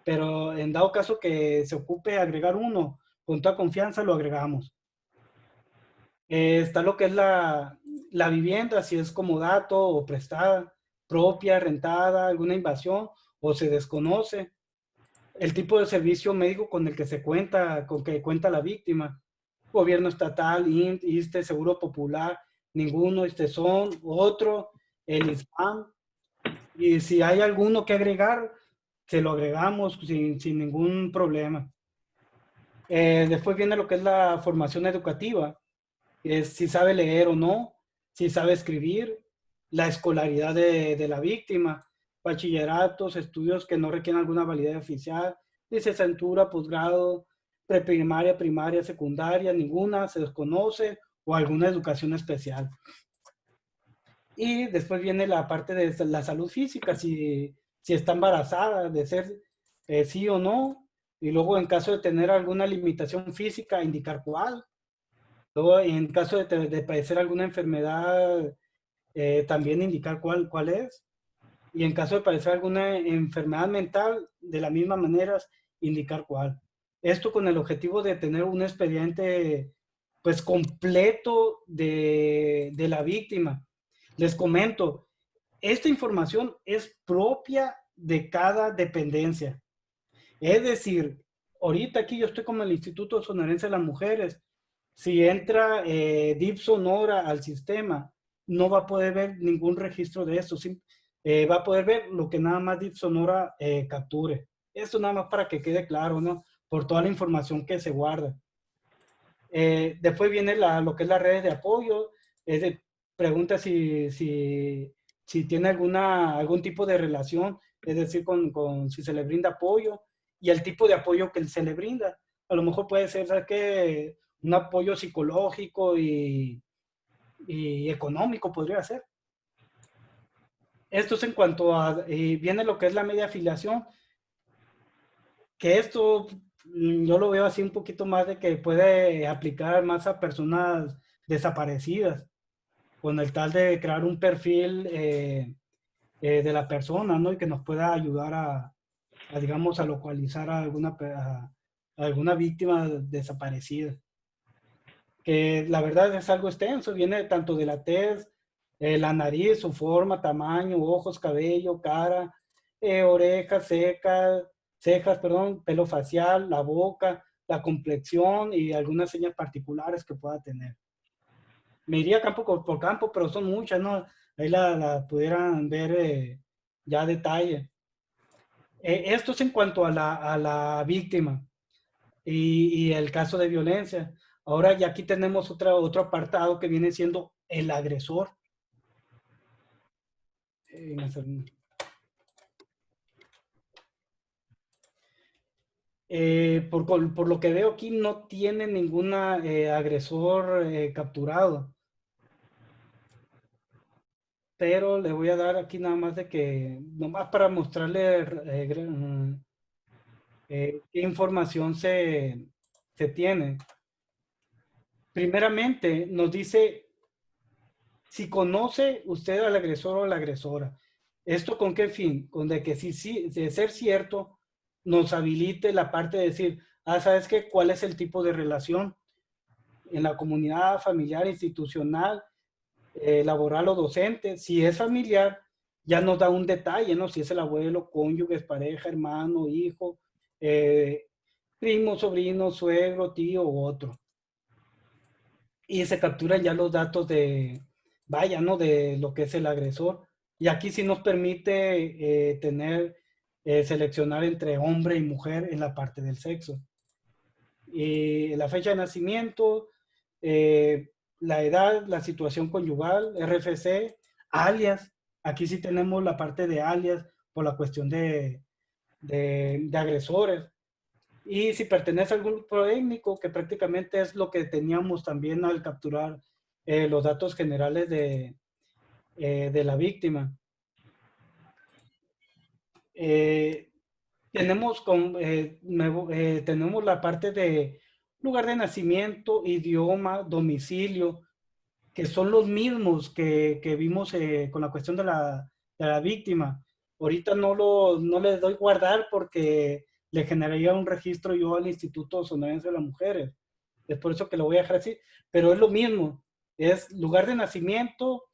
Pero en dado caso que se ocupe agregar uno, con toda confianza lo agregamos. Está lo que es la vivienda, si es comodato o prestada, propia, rentada, alguna invasión o se desconoce. El tipo de servicio médico con el que cuenta la víctima. Gobierno estatal, ISSSTE, Seguro Popular, ninguno, son otro, el ISPAM. Y si hay alguno que agregar, se lo agregamos sin ningún problema. Después viene lo que es la formación educativa. Es si sabe leer o no, si sabe escribir, la escolaridad de la víctima, bachilleratos, estudios que no requieren alguna validez oficial, licenciatura, posgrado, preprimaria, primaria, secundaria, ninguna, se desconoce, o alguna educación especial. Y después viene la parte de la salud física, si está embarazada, de ser sí o no, y luego en caso de tener alguna limitación física, indicar cuál. Luego, en caso de padecer alguna enfermedad, también indicar cuál es. Y en caso de padecer alguna enfermedad mental, de la misma manera, indicar cuál. Esto con el objetivo de tener un expediente pues completo de la víctima. Les comento, esta información es propia de cada dependencia. Es decir, ahorita aquí yo estoy como el Instituto Sonorense de las Mujeres. Si entra DIF Sonora al sistema, no va a poder ver ningún registro de eso. Va a poder ver lo que nada más DIF Sonora capture. Esto nada más para que quede claro, ¿no? Por toda la información que se guarda. Después viene lo que es las redes de apoyo. Pregunta si tiene algún tipo de relación, es decir, si se le brinda apoyo y el tipo de apoyo que se le brinda. A lo mejor puede ser, ¿sabes qué? Un apoyo psicológico y económico podría ser. Esto es en cuanto a, viene lo que es la media afiliación, que esto yo lo veo así un poquito más de que puede aplicar más a personas desaparecidas, con el tal de crear un perfil de la persona, ¿no? Y que nos pueda ayudar a digamos, a localizar a alguna víctima desaparecida. Que la verdad es algo extenso, viene tanto de la tez, la nariz, su forma, tamaño, ojos, cabello, cara, orejas, cejas, pelo facial, la boca, la complexión y algunas señas particulares que pueda tener. Me iría campo por campo, pero son muchas, ¿no? Ahí la pudieran ver ya a detalle. Esto es en cuanto a la víctima y el caso de violencia. Ahora ya aquí tenemos otro apartado que viene siendo el agresor. Por lo que veo aquí no tiene ningún agresor capturado. Pero le voy a dar aquí nada más nomás para mostrarle qué información se tiene. Primeramente, nos dice si conoce usted al agresor o la agresora. ¿Esto con qué fin? Con de que si de ser cierto, nos habilite la parte de decir, ¿sabes qué? ¿Cuál es el tipo de relación en la comunidad familiar, institucional, laboral o docente? Si es familiar, ya nos da un detalle, ¿no? Si es el abuelo, cónyuge, pareja, hermano, hijo, primo, sobrino, suegro, tío u otro. Y se capturan ya los datos ¿no? De lo que es el agresor. Y aquí sí nos permite seleccionar entre hombre y mujer en la parte del sexo. La fecha de nacimiento, la edad, la situación conyugal, RFC, alias. Aquí sí tenemos la parte de alias por la cuestión de agresores. Y si pertenece a algún grupo étnico, que prácticamente es lo que teníamos también al capturar los datos generales de la víctima. Tenemos la parte de lugar de nacimiento, idioma, domicilio, que son los mismos que vimos con la cuestión de la víctima. Ahorita no le doy guardar porque le generaría un registro yo al Instituto Sonorense de las Mujeres. Es por eso que lo voy a dejar así. Pero es lo mismo. Es lugar de nacimiento,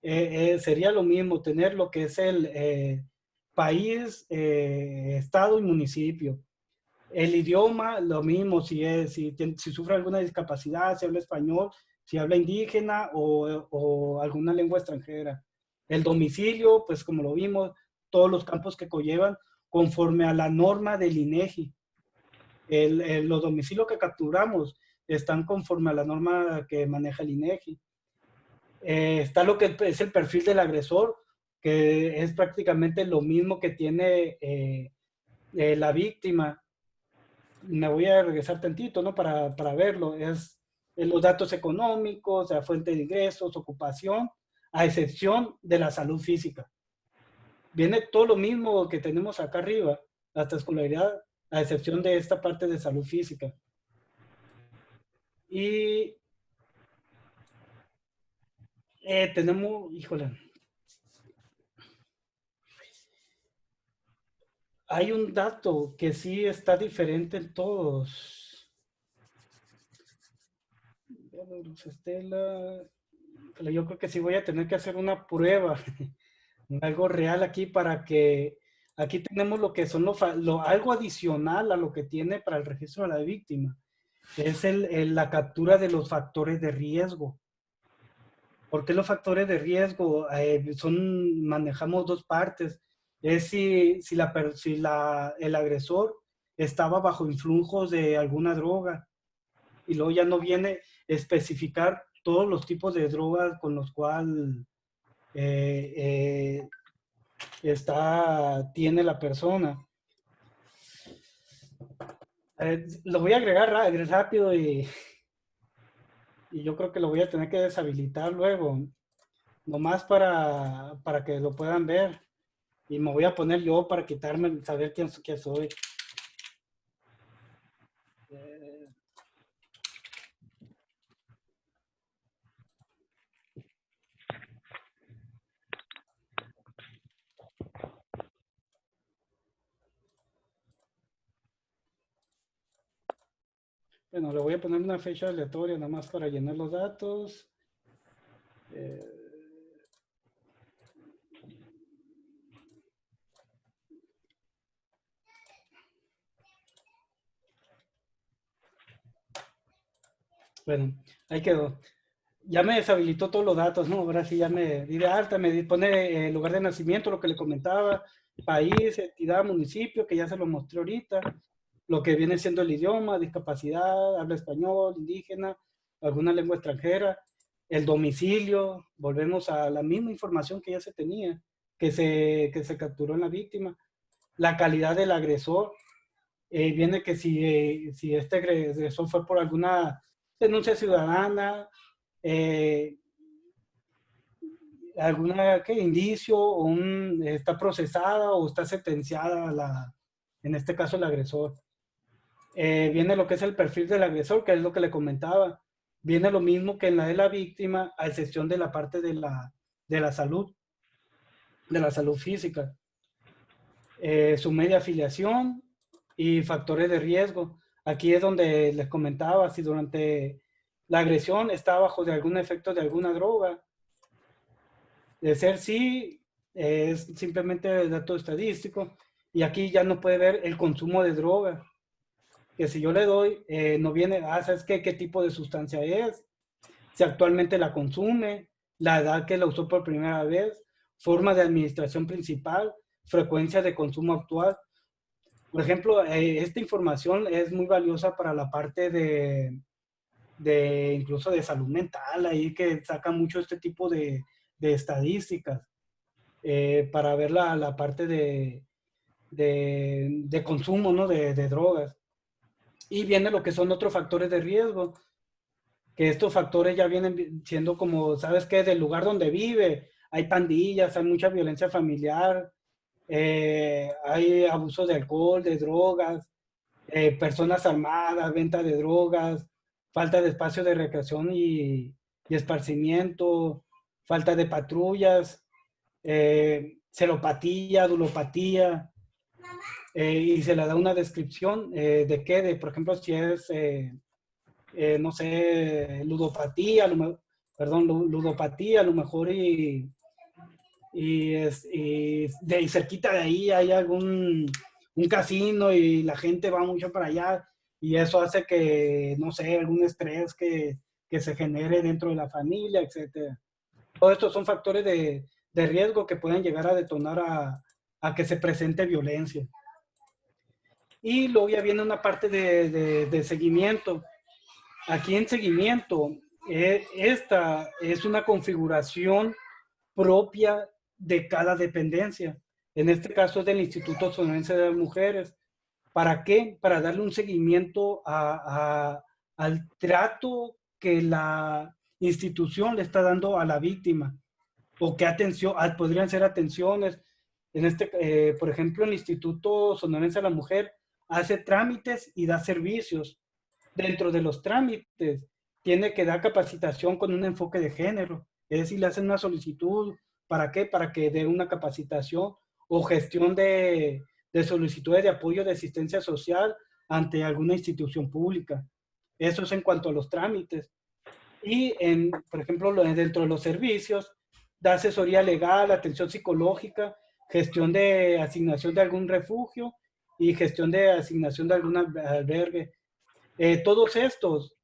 sería lo mismo, tener lo que es el país, estado y municipio. El idioma, lo mismo, si sufre alguna discapacidad, si habla español, si habla indígena o alguna lengua extranjera. El domicilio, pues como lo vimos, todos los campos que conllevan conforme a la norma del INEGI. Los domicilios que capturamos están conforme a la norma que maneja el INEGI. Está lo que es el perfil del agresor, que es prácticamente lo mismo que tiene la víctima. Me voy a regresar tantito, ¿no? Para verlo. Es los datos económicos, la fuente de ingresos, ocupación, a excepción de la salud física. Viene todo lo mismo que tenemos acá arriba, hasta escolaridad, a excepción de esta parte de salud física. Y tenemos, híjole, hay un dato que sí está diferente en todos. Estela, yo creo que sí voy a tener que hacer una prueba, algo real aquí para que, aquí tenemos lo que son algo adicional a lo que tiene para el registro de la víctima. Es la captura de los factores de riesgo. ¿Por qué los factores de riesgo? Manejamos dos partes. Es si el agresor estaba bajo influjos de alguna droga, y luego ya no viene a especificar todos los tipos de drogas con los cuales tiene la persona. Lo voy a agregar rápido y yo creo que lo voy a tener que deshabilitar luego, nomás para que lo puedan ver. Y me voy a poner yo para quitarme, saber quién soy. Bueno, le voy a poner una fecha aleatoria nada más para llenar los datos. Bueno, ahí quedó. Ya me deshabilitó todos los datos, ¿no? Ahora sí ya me di de alta, me pone lugar de nacimiento, lo que le comentaba, país, entidad, municipio, que ya se lo mostré ahorita, lo que viene siendo el idioma, discapacidad, habla español, indígena, alguna lengua extranjera, el domicilio, volvemos a la misma información que ya se tenía, que se capturó en la víctima, la calidad del agresor, viene que si este agresor fue por alguna denuncia ciudadana, alguna indicio o está procesada o está sentenciada en este caso el agresor. Viene lo que es el perfil del agresor, que es lo que le comentaba. Viene lo mismo que en la de la víctima, a excepción de la parte de la salud física. Su media afiliación y factores de riesgo. Aquí es donde les comentaba, si durante la agresión está bajo de algún efecto de alguna droga. De ser sí, es simplemente dato estadístico. Y aquí ya no puede ver el consumo de droga. Que si yo le doy, no viene, ¿sabes qué tipo de sustancia es? Si actualmente la consume, la edad que la usó por primera vez, forma de administración principal, frecuencia de consumo actual. Por ejemplo, esta información es muy valiosa para la parte incluso de salud mental, ahí que saca mucho este tipo de estadísticas para ver la parte de consumo, ¿no? de drogas. Y viene lo que son otros factores de riesgo. que estos factores ya vienen siendo como, ¿sabes qué? Del lugar donde vive, hay pandillas, hay mucha violencia familiar, hay abuso de alcohol, de drogas, personas armadas, venta de drogas, falta de espacio de recreación y esparcimiento, falta de patrullas, celopatía, adulopatía, y se le da una descripción de qué, de por ejemplo, si es, no sé, ludopatía, ludopatía, a lo mejor, y cerquita de ahí hay un casino y la gente va mucho para allá y eso hace que, no sé, algún estrés que se genere dentro de la familia, etcétera. Todos estos son factores de riesgo que pueden llegar a detonar a que se presente violencia. Y luego ya viene una parte de seguimiento. Aquí en seguimiento, esta es una configuración propia de cada dependencia. En este caso es del Instituto Sonorense de las Mujeres. ¿Para qué? Para darle un seguimiento al trato que la institución le está dando a la víctima. O qué atención, podrían ser atenciones. Por ejemplo, el Instituto Sonorense de la Mujer hace trámites y da servicios. Dentro de los trámites, tiene que dar capacitación con un enfoque de género. Es decir, le hacen una solicitud. ¿Para qué? Para que dé una capacitación o gestión de solicitudes de apoyo de asistencia social ante alguna institución pública. Eso es en cuanto a los trámites. Y, por ejemplo, dentro de los servicios, da asesoría legal, atención psicológica, gestión de asignación de algún refugio y gestión de asignación de algún albergue. Todos estos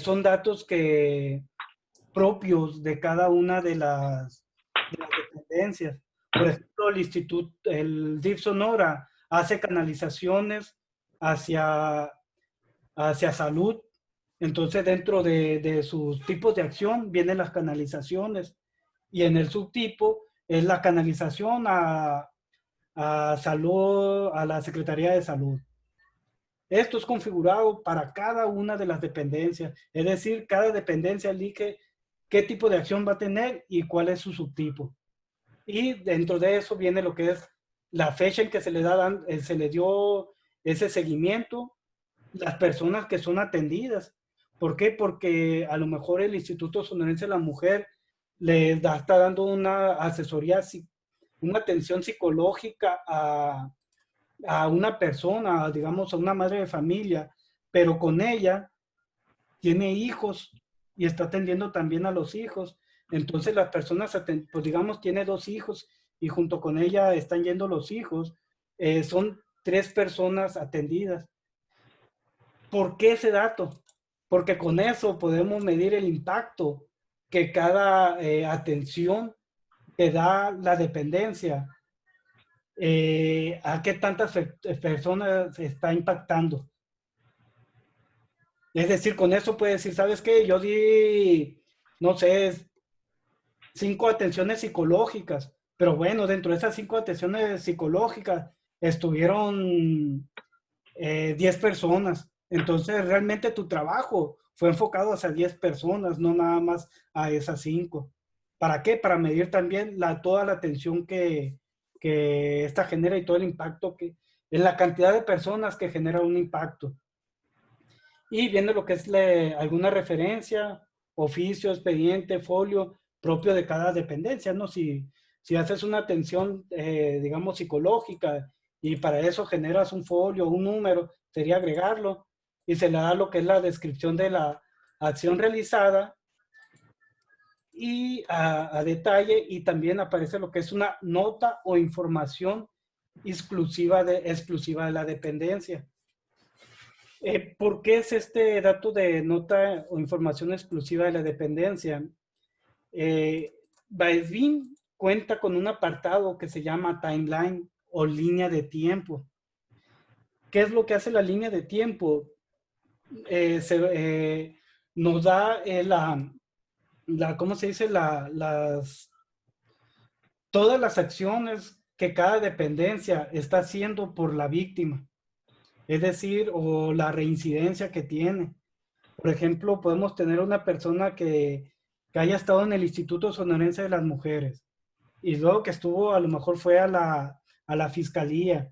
son datos propios de cada una de las dependencias. Por ejemplo, el DIF Sonora hace canalizaciones hacia salud. Entonces, dentro de sus tipos de acción vienen las canalizaciones. Y en el subtipo es la canalización a salud, a la Secretaría de Salud. Esto es configurado para cada una de las dependencias. Es decir, cada dependencia elige qué tipo de acción va a tener y cuál es su subtipo. Y dentro de eso viene lo que es la fecha en que se le dio ese seguimiento, las personas que son atendidas. ¿Por qué? Porque a lo mejor el Instituto Sonorense de la Mujer está dando una asesoría, una atención psicológica a una persona, digamos, a una madre de familia, pero con ella tiene hijos y está atendiendo también a los hijos. Entonces las personas, pues digamos, tiene 2 hijos y junto con ella están yendo los hijos. Son 3 personas atendidas. ¿Por qué ese dato? Porque con eso podemos medir el impacto que cada atención que da la dependencia, a qué tantas personas está impactando. Es decir, con eso puedes decir, ¿sabes qué? Yo di, no sé, 5 atenciones psicológicas, pero bueno, dentro de esas 5 atenciones psicológicas estuvieron 10 personas. Entonces, realmente tu trabajo fue enfocado hacia 10 personas, no nada más a esas 5. ¿Para qué? Para medir también toda la atención que esta genera y todo el impacto en la cantidad de personas que genera un impacto. Y viendo lo que es alguna referencia, oficio, expediente, folio propio de cada dependencia, ¿no? Si haces una atención, digamos, psicológica y para eso generas un folio, un número, sería agregarlo y se le da lo que es la descripción de la acción realizada y a detalle, y también aparece lo que es una nota o información exclusiva de la dependencia. ¿Por qué es este dato de nota o información exclusiva de la dependencia? Baezbin cuenta con un apartado que se llama timeline o línea de tiempo. ¿Qué es lo que hace la línea de tiempo? Nos da ¿cómo se dice? Todas las acciones que cada dependencia está haciendo por la víctima. Es decir, o la reincidencia que tiene. Por ejemplo, podemos tener una persona que haya estado en el Instituto Sonorense de las Mujeres y luego que estuvo, a lo mejor fue a la fiscalía.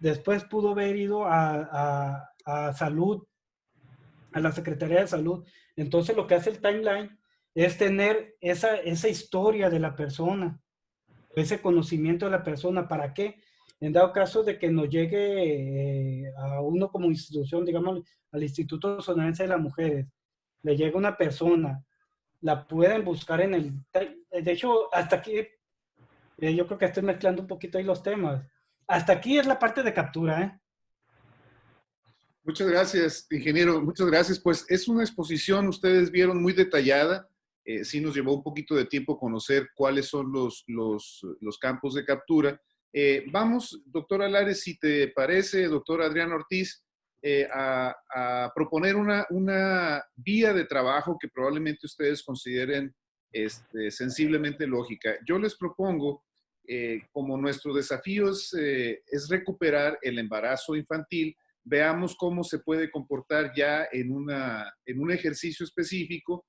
Después pudo haber ido a salud, a la Secretaría de Salud. Entonces lo que hace el timeline es tener esa historia de la persona, ese conocimiento de la persona. ¿Para qué? En dado caso de que nos llegue a uno como institución, digamos, al Instituto Sonorense de las Mujeres, le llega una persona, la pueden buscar en el... De hecho, hasta aquí, yo creo que estoy mezclando un poquito ahí los temas. Hasta aquí es la parte de captura, ¿eh? Muchas gracias, ingeniero. Muchas gracias. Pues es una exposición, ustedes vieron, muy detallada. Sí nos llevó un poquito de tiempo conocer cuáles son los campos de captura. Vamos, doctora Lares, si te parece, doctor Adrián Ortiz, a proponer una vía de trabajo que probablemente ustedes consideren sensiblemente lógica. Yo les propongo, como nuestro desafío es recuperar el embarazo infantil, veamos cómo se puede comportar ya en un ejercicio específico,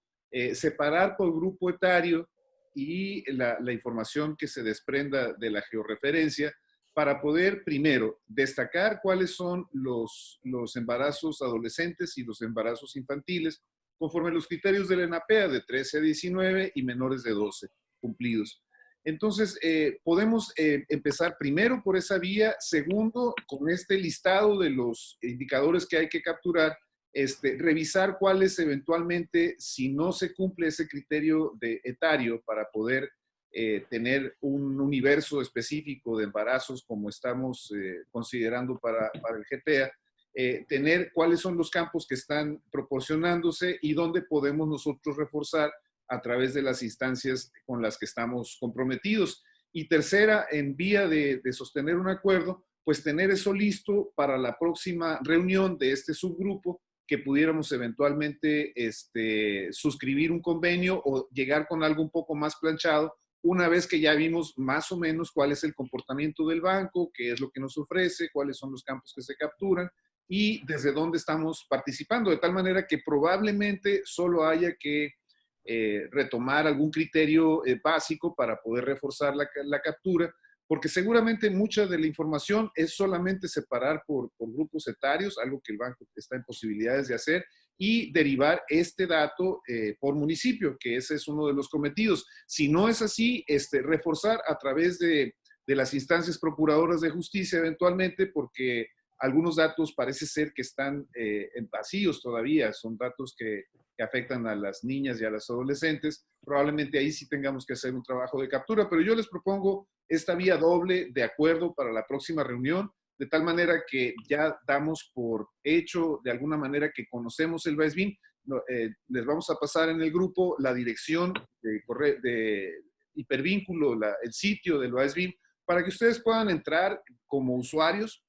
separar por grupo etario y la información que se desprenda de la georreferencia para poder, primero, destacar cuáles son los embarazos adolescentes y los embarazos infantiles conforme a los criterios de la ENAPEA de 13 a 19 y menores de 12 cumplidos. Entonces, podemos empezar primero por esa vía, segundo, con este listado de los indicadores que hay que capturar, revisar cuáles eventualmente, si no se cumple ese criterio de etario para poder tener un universo específico de embarazos como estamos considerando para el GTA, tener cuáles son los campos que están proporcionándose y dónde podemos nosotros reforzar a través de las instancias con las que estamos comprometidos. Y tercera, en vía de sostener un acuerdo, pues tener eso listo para la próxima reunión de este subgrupo, que pudiéramos eventualmente suscribir un convenio o llegar con algo un poco más planchado, una vez que ya vimos más o menos cuál es el comportamiento del banco, qué es lo que nos ofrece, cuáles son los campos que se capturan y desde dónde estamos participando, de tal manera que probablemente solo haya que retomar algún criterio básico para poder reforzar la captura, porque seguramente mucha de la información es solamente separar por grupos etarios, algo que el banco está en posibilidades de hacer, y derivar este dato por municipio, que ese es uno de los cometidos. Si no es así, reforzar a través de las instancias procuradoras de justicia eventualmente, porque algunos datos parece ser que están en vacíos todavía, son datos que afectan a las niñas y a las adolescentes. Probablemente ahí sí tengamos que hacer un trabajo de captura, pero yo les propongo esta vía doble de acuerdo para la próxima reunión, de tal manera que ya damos por hecho de alguna manera que conocemos el BAESBIN. Les vamos a pasar en el grupo la dirección de hipervínculo, el sitio del BAESBIN, para que ustedes puedan entrar como usuarias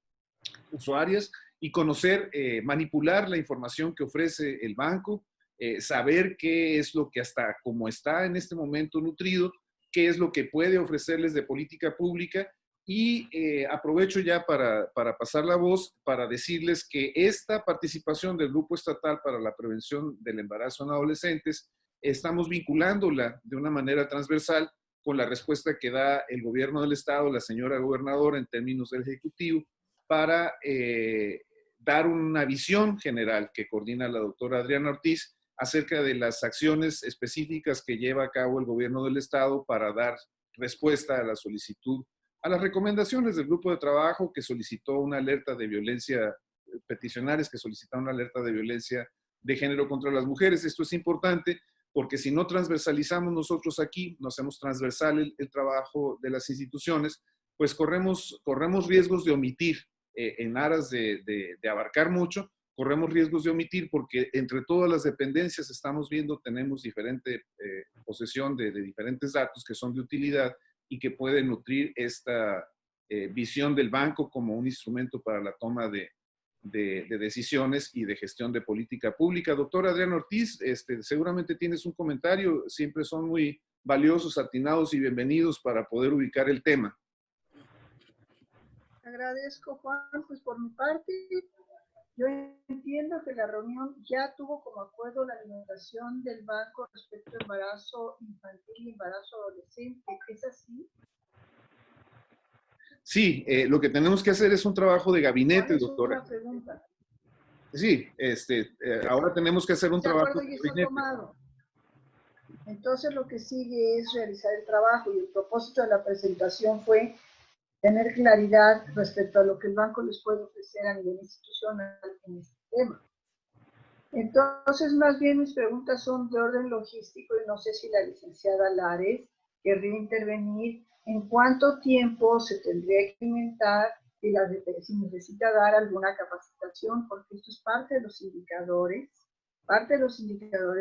y conocer, manipular la información que ofrece el banco, saber qué es lo que hasta como está en este momento nutrido, qué es lo que puede ofrecerles de política pública y aprovecho ya para pasar la voz para decirles que esta participación del Grupo Estatal para la Prevención del Embarazo en Adolescentes estamos vinculándola de una manera transversal con la respuesta que da el gobierno del estado, la señora gobernadora en términos del Ejecutivo, para dar una visión general que coordina la doctora Adriana Ortiz acerca de las acciones específicas que lleva a cabo el gobierno del estado para dar respuesta a la solicitud, a las recomendaciones del grupo de trabajo que solicitó una alerta de violencia, peticionarios que solicitaron una alerta de violencia de género contra las mujeres. Esto es importante porque si no transversalizamos nosotros aquí, no hacemos transversal el trabajo de las instituciones, pues corremos riesgos de omitir en aras de abarcar mucho, corremos riesgos de omitir porque entre todas las dependencias estamos viendo, tenemos diferente posesión de diferentes datos que son de utilidad y que pueden nutrir esta visión del banco como un instrumento para la toma de decisiones y de gestión de política pública. Doctor Adrián Ortiz, seguramente tienes un comentario, siempre son muy valiosos, atinados y bienvenidos para poder ubicar el tema. Agradezco, Juan, pues por mi parte. Yo entiendo que la reunión ya tuvo como acuerdo la alimentación del banco respecto a embarazo infantil y embarazo adolescente. ¿Es así? Sí, lo que tenemos que hacer es un trabajo de gabinete, ¿Cuál es doctora. una pregunta? Sí, ahora tenemos que hacer un Ese trabajo acuerdo de ya está gabinete. tomado. Entonces lo que sigue es realizar el trabajo y el propósito de la presentación fue tener claridad respecto a lo que el banco les puede ofrecer a nivel institucional en este tema. Entonces, más bien mis preguntas son de orden logístico y no sé si la licenciada Lares querría intervenir en cuánto tiempo se tendría que implementar y si necesita dar alguna capacitación, porque esto es parte de los indicadores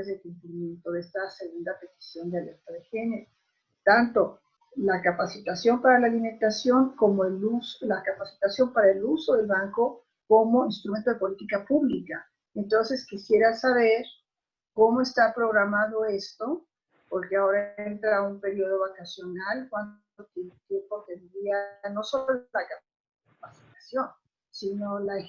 de cumplimiento de esta segunda petición de alerta de género. Tanto la capacitación para la alimentación como la capacitación para el uso del banco como instrumento de política pública. Entonces quisiera saber cómo está programado esto, porque ahora entra un periodo vacacional, cuánto tiempo tendría no solo la capacitación, sino la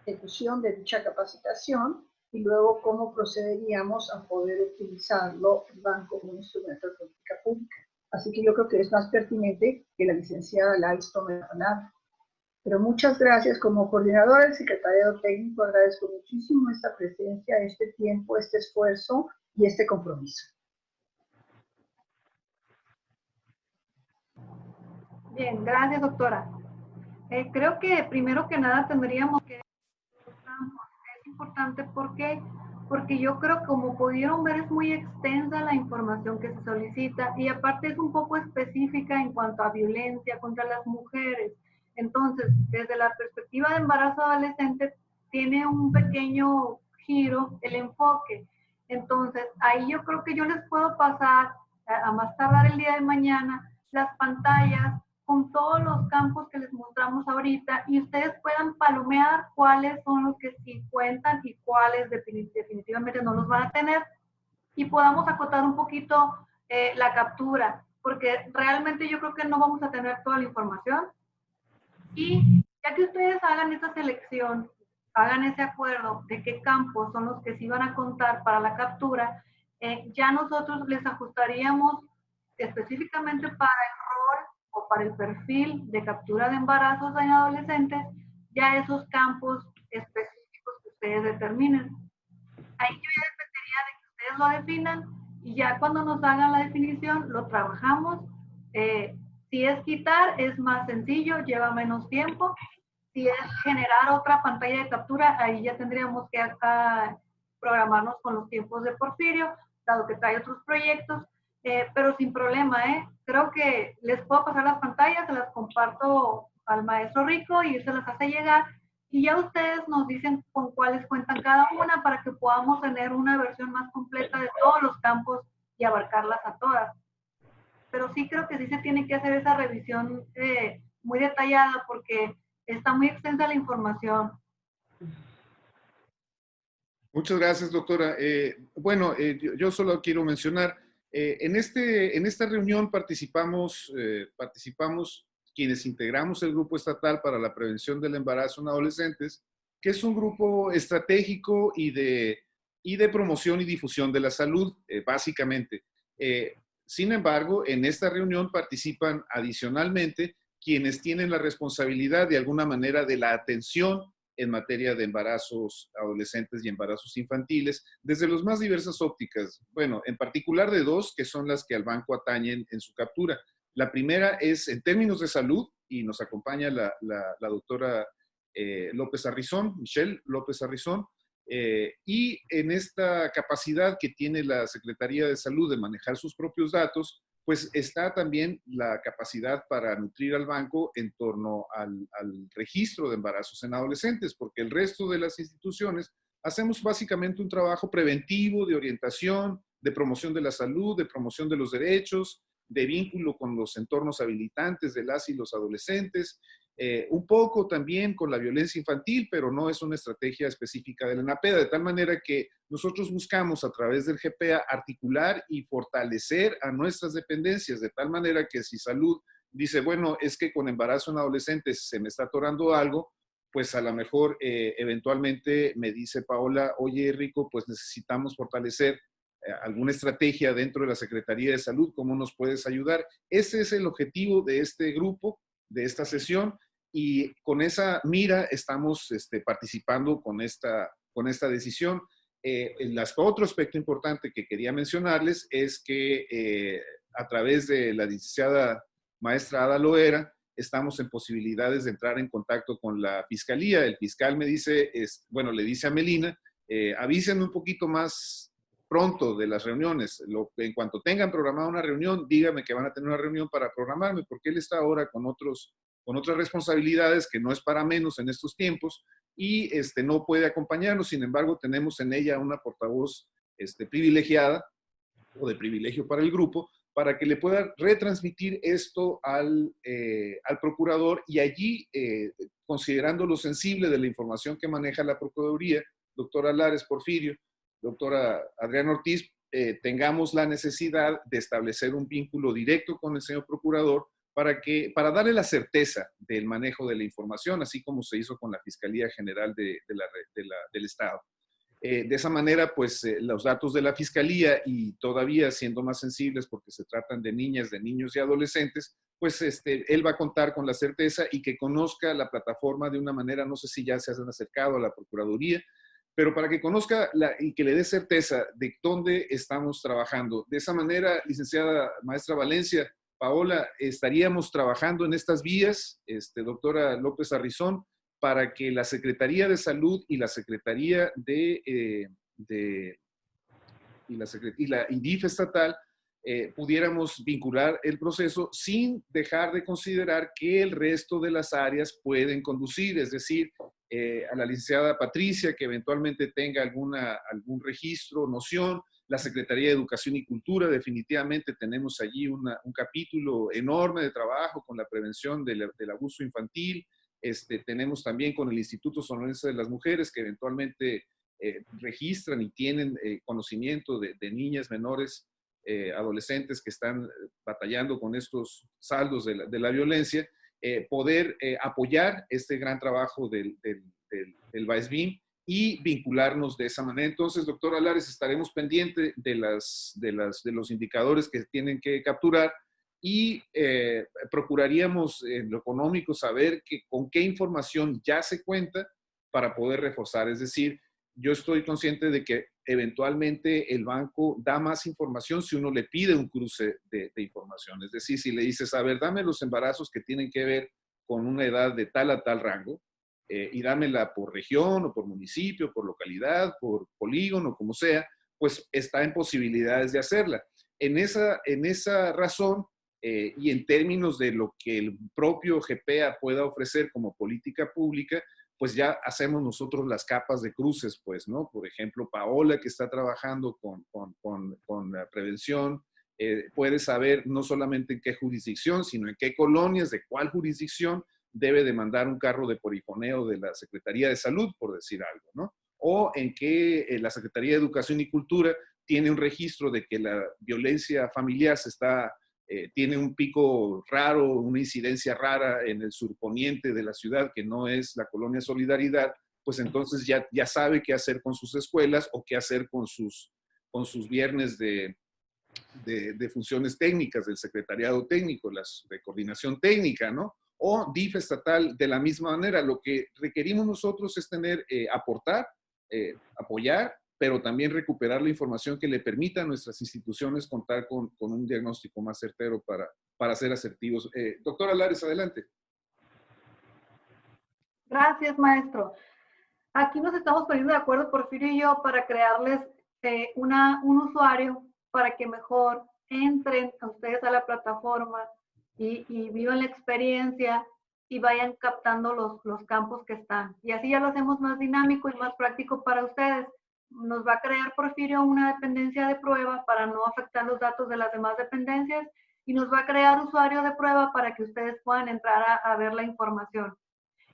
ejecución de dicha capacitación y luego cómo procederíamos a poder utilizarlo el banco como un instrumento de política pública. Así que yo creo que es más pertinente que la licenciada Lares tome la palabra. Pero muchas gracias. Como coordinadora del secretariado técnico, agradezco muchísimo esta presencia, este tiempo, este esfuerzo y este compromiso. Bien, gracias, doctora. Creo que primero que nada tendríamos que... Es importante porque yo creo que como pudieron ver es muy extensa la información que se solicita y aparte es un poco específica en cuanto a violencia contra las mujeres. Entonces, desde la perspectiva de embarazo adolescente, tiene un pequeño giro el enfoque. Entonces, ahí yo creo que yo les puedo pasar a más tardar el día de mañana las pantallas con todos los campos que les mostramos ahorita y ustedes puedan palomear cuáles son los que sí cuentan y cuáles definitivamente no los van a tener y podamos acotar un poquito la captura, porque realmente yo creo que no vamos a tener toda la información. Y ya que ustedes hagan esa selección, hagan ese acuerdo de qué campos son los que sí van a contar para la captura, ya nosotros les ajustaríamos específicamente para el rol o para el perfil de captura de embarazos en adolescentes, ya esos campos específicos que ustedes determinen. Ahí yo ya dependería de que ustedes lo definan y ya cuando nos hagan la definición lo trabajamos. Si es quitar, es más sencillo, lleva menos tiempo. Si es generar otra pantalla de captura, ahí ya tendríamos que acá programarnos con los tiempos de Porfirio, dado que trae otros proyectos, pero sin problema, ¿eh? Creo que les puedo pasar las pantallas, se las comparto al maestro Rico y se las hace llegar. Y ya ustedes nos dicen con cuáles cuentan cada una para que podamos tener una versión más completa de todos los campos y abarcarlas a todas. Pero sí creo que sí se tiene que hacer esa revisión muy detallada porque está muy extensa la información. Muchas gracias, doctora. Yo solo quiero mencionar, en esta reunión participamos quienes integramos el Grupo Estatal para la Prevención del Embarazo en Adolescentes, que es un grupo estratégico y de promoción y difusión de la salud, básicamente. Sin embargo, en esta reunión participan adicionalmente quienes tienen la responsabilidad de alguna manera de la atención en materia de embarazos adolescentes y embarazos infantiles, desde las más diversas ópticas. Bueno, en particular de dos, que son las que al banco atañen en su captura. La primera es en términos de salud, y nos acompaña la doctora López Arrizón, Michelle López Arrizón, y en esta capacidad que tiene la Secretaría de Salud de manejar sus propios datos, pues está también la capacidad para nutrir al banco en torno al registro de embarazos en adolescentes, porque el resto de las instituciones hacemos básicamente un trabajo preventivo de orientación, de promoción de la salud, de promoción de los derechos, de vínculo con los entornos habilitantes de las y los adolescentes, un poco también con la violencia infantil, pero no es una estrategia específica de la NAPEDA, de tal manera que nosotros buscamos a través del GPA articular y fortalecer a nuestras dependencias, de tal manera que si salud dice, bueno, es que con embarazo en adolescentes se me está atorando algo, pues a lo mejor eventualmente me dice Paola, oye Rico, pues necesitamos fortalecer alguna estrategia dentro de la Secretaría de Salud, ¿cómo nos puedes ayudar? Ese es el objetivo de este grupo, de esta sesión, y con esa mira estamos participando con esta decisión. Otro aspecto importante que quería mencionarles es que a través de la licenciada maestra Ada Loera, estamos en posibilidades de entrar en contacto con la fiscalía. El fiscal me dice, le dice a Melina, avísenme un poquito más pronto de las reuniones. En cuanto tengan programada una reunión, díganme que van a tener una reunión para programarme, porque él está ahora con otras responsabilidades que no es para menos en estos tiempos y no puede acompañarnos. Sin embargo, tenemos en ella una portavoz privilegiada o de privilegio para el grupo, para que le pueda retransmitir esto al procurador y allí, considerando lo sensible de la información que maneja la Procuraduría, doctora Lares Porfirio, doctora Adriana Ortiz, tengamos la necesidad de establecer un vínculo directo con el señor procurador para darle la certeza del manejo de la información, así como se hizo con la Fiscalía General del Estado. De esa manera, pues los datos de la Fiscalía, y todavía siendo más sensibles porque se tratan de niñas, de niños y adolescentes, pues él va a contar con la certeza y que conozca la plataforma de una manera, no sé si ya se han acercado a la Procuraduría, pero para que conozca y que le dé certeza de dónde estamos trabajando. De esa manera, licenciada maestra Valencia, Paola, estaríamos trabajando en estas vías, doctora López Arrizón, para que la Secretaría de Salud y la Secretaría y la INDIF estatal pudiéramos vincular el proceso sin dejar de considerar que el resto de las áreas pueden conducir, es decir, a la licenciada Patricia, que eventualmente tenga algún registro, noción, la Secretaría de Educación y Cultura, definitivamente tenemos allí un capítulo enorme de trabajo con la prevención del abuso infantil. Tenemos también con el Instituto Sonorense de las Mujeres, que eventualmente registran y tienen conocimiento de niñas menores, adolescentes que están batallando con estos saldos de la violencia, poder apoyar este gran trabajo del VAESBIM y vincularnos de esa manera. Entonces, doctora Lares, estaremos pendientes de los indicadores que tienen que capturar y procuraríamos en lo económico saber con qué información ya se cuenta para poder reforzar. Es decir, yo estoy consciente de que eventualmente el banco da más información si uno le pide un cruce de información. Es decir, si le dices, a ver, dame los embarazos que tienen que ver con una edad de tal a tal rango, y dámela por región o por municipio, por localidad, por polígono, como sea, pues está en posibilidades de hacerla. En esa razón, y en términos de lo que el propio GPA pueda ofrecer como política pública, pues ya hacemos nosotros las capas de cruces, pues, ¿no? Por ejemplo, Paola, que está trabajando con la prevención, puede saber no solamente en qué jurisdicción, sino en qué colonias, de cuál jurisdicción debe de mandar un carro de polifoneo de la Secretaría de Salud, por decir algo, ¿no? O en qué la Secretaría de Educación y Cultura tiene un registro de que la violencia familiar tiene un pico raro, una incidencia rara en el surponiente de la ciudad, que no es la colonia Solidaridad, pues entonces ya sabe qué hacer con sus escuelas o qué hacer con sus viernes de funciones técnicas del secretariado técnico, las de coordinación técnica, ¿no? O DIF estatal de la misma manera. Lo que requerimos nosotros es aportar, apoyar, pero también recuperar la información que le permita a nuestras instituciones contar con un diagnóstico más certero para ser asertivos. Doctora Lares, adelante. Gracias, maestro. Aquí nos estamos poniendo de acuerdo, Porfirio y yo, para crearles un usuario para que mejor entren a ustedes a la plataforma y vivan la experiencia y vayan captando los campos que están. Y así ya lo hacemos más dinámico y más práctico para ustedes. Nos va a crear, Porfirio, una dependencia de prueba para no afectar los datos de las demás dependencias y nos va a crear usuario de prueba para que ustedes puedan entrar a ver la información.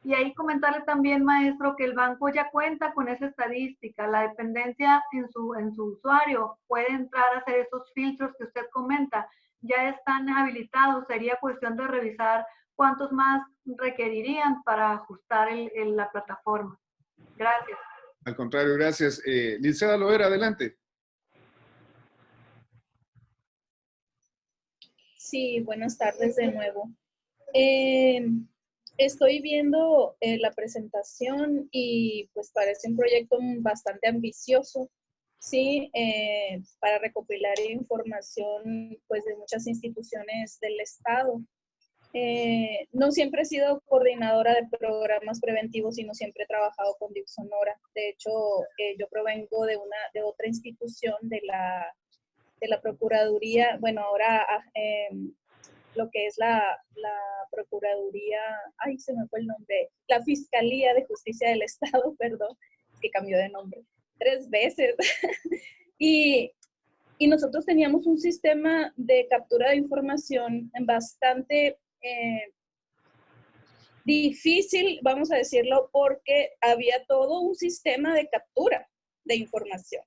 Y ahí comentarle también, maestro, que el banco ya cuenta con esa estadística. La dependencia en su usuario puede entrar a hacer esos filtros que usted comenta. Ya están habilitados. Sería cuestión de revisar cuántos más requerirían para ajustar la plataforma. Gracias. Al contrario, gracias. Licenciada Loera, adelante. Sí, buenas tardes de nuevo. Estoy viendo la presentación y pues parece un proyecto bastante ambicioso, ¿sí? Para recopilar información pues de muchas instituciones del Estado. No siempre he sido coordinadora de programas preventivos y no siempre he trabajado con DIF Sonora. De hecho, yo provengo de otra institución de la Procuraduría, bueno, ahora lo que es la Procuraduría, ay, se me fue el nombre, la Fiscalía de Justicia del Estado, perdón, que cambió de nombre 3 veces. y nosotros teníamos un sistema de captura de información bastante difícil, vamos a decirlo, porque había todo un sistema de captura de información.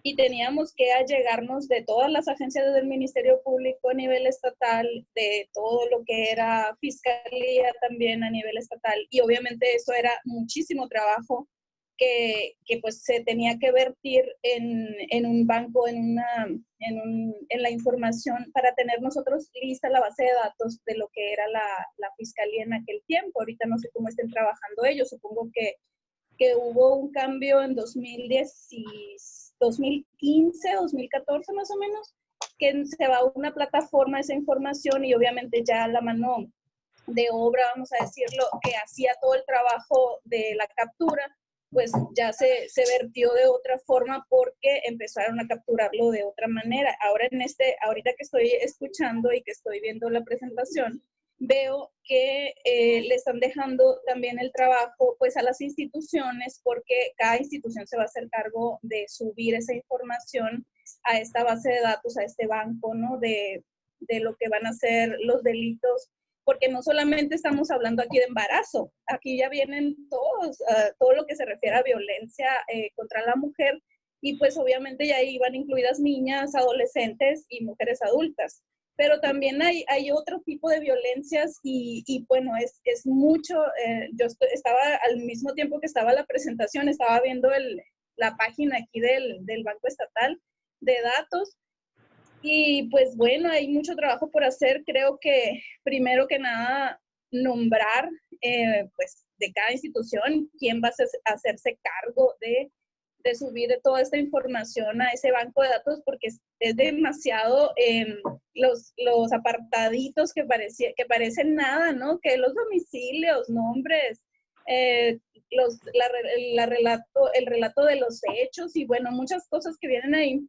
Y teníamos que allegarnos de todas las agencias del Ministerio Público a nivel estatal, de todo lo que era fiscalía también a nivel estatal. Y obviamente eso era muchísimo trabajo que pues se tenía que vertir en un banco, en la información para tener nosotros lista la base de datos de lo que era la fiscalía en aquel tiempo. Ahorita no sé cómo estén trabajando ellos, supongo que hubo un cambio en 2015, 2014 más o menos, que se va a una plataforma esa información y obviamente ya la mano de obra, vamos a decirlo, que hacía todo el trabajo de la captura, pues ya se vertió de otra forma porque empezaron a capturarlo de otra manera. Ahora ahorita que estoy escuchando y que estoy viendo la presentación, veo que le están dejando también el trabajo pues a las instituciones, porque cada institución se va a hacer cargo de subir esa información a esta base de datos, a este banco, ¿no? De lo que van a ser los delitos, porque no solamente estamos hablando aquí de embarazo, aquí ya vienen todo lo que se refiere a violencia contra la mujer, y pues obviamente ya ahí van incluidas niñas, adolescentes y mujeres adultas. Pero también hay otro tipo de violencias y bueno, es mucho. Yo estaba, al mismo tiempo que estaba la presentación, estaba viendo la página aquí del Banco Estatal de Datos. Y pues bueno, hay mucho trabajo por hacer. Creo que primero que nada nombrar pues de cada institución quién va a hacerse cargo de subir toda esta información a ese banco de datos, porque es demasiado los apartaditos que parecen nada, ¿no? Que los domicilios, nombres, el relato de los hechos y bueno, muchas cosas que vienen ahí,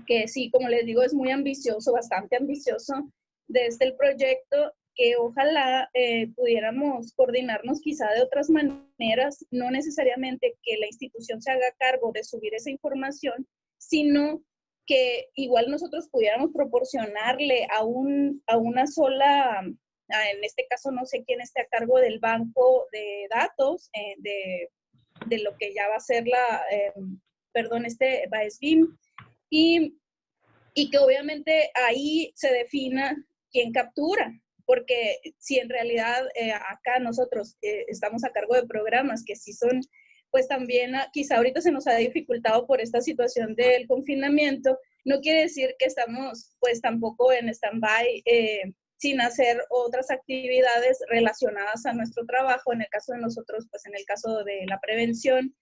que sí, como les digo, es muy ambicioso, bastante ambicioso desde el proyecto, que ojalá pudiéramos coordinarnos quizá de otras maneras, no necesariamente que la institución se haga cargo de subir esa información, sino que igual nosotros pudiéramos proporcionarle a una sola, en este caso no sé quién esté a cargo del banco de datos, de lo que ya va a ser BAESBIM, y que obviamente ahí se defina quién captura, porque si en realidad acá nosotros estamos a cargo de programas que sí son, pues también quizá ahorita se nos ha dificultado por esta situación del confinamiento, no quiere decir que estamos pues tampoco en stand-by sin hacer otras actividades relacionadas a nuestro trabajo, en el caso de nosotros, pues en el caso de la prevención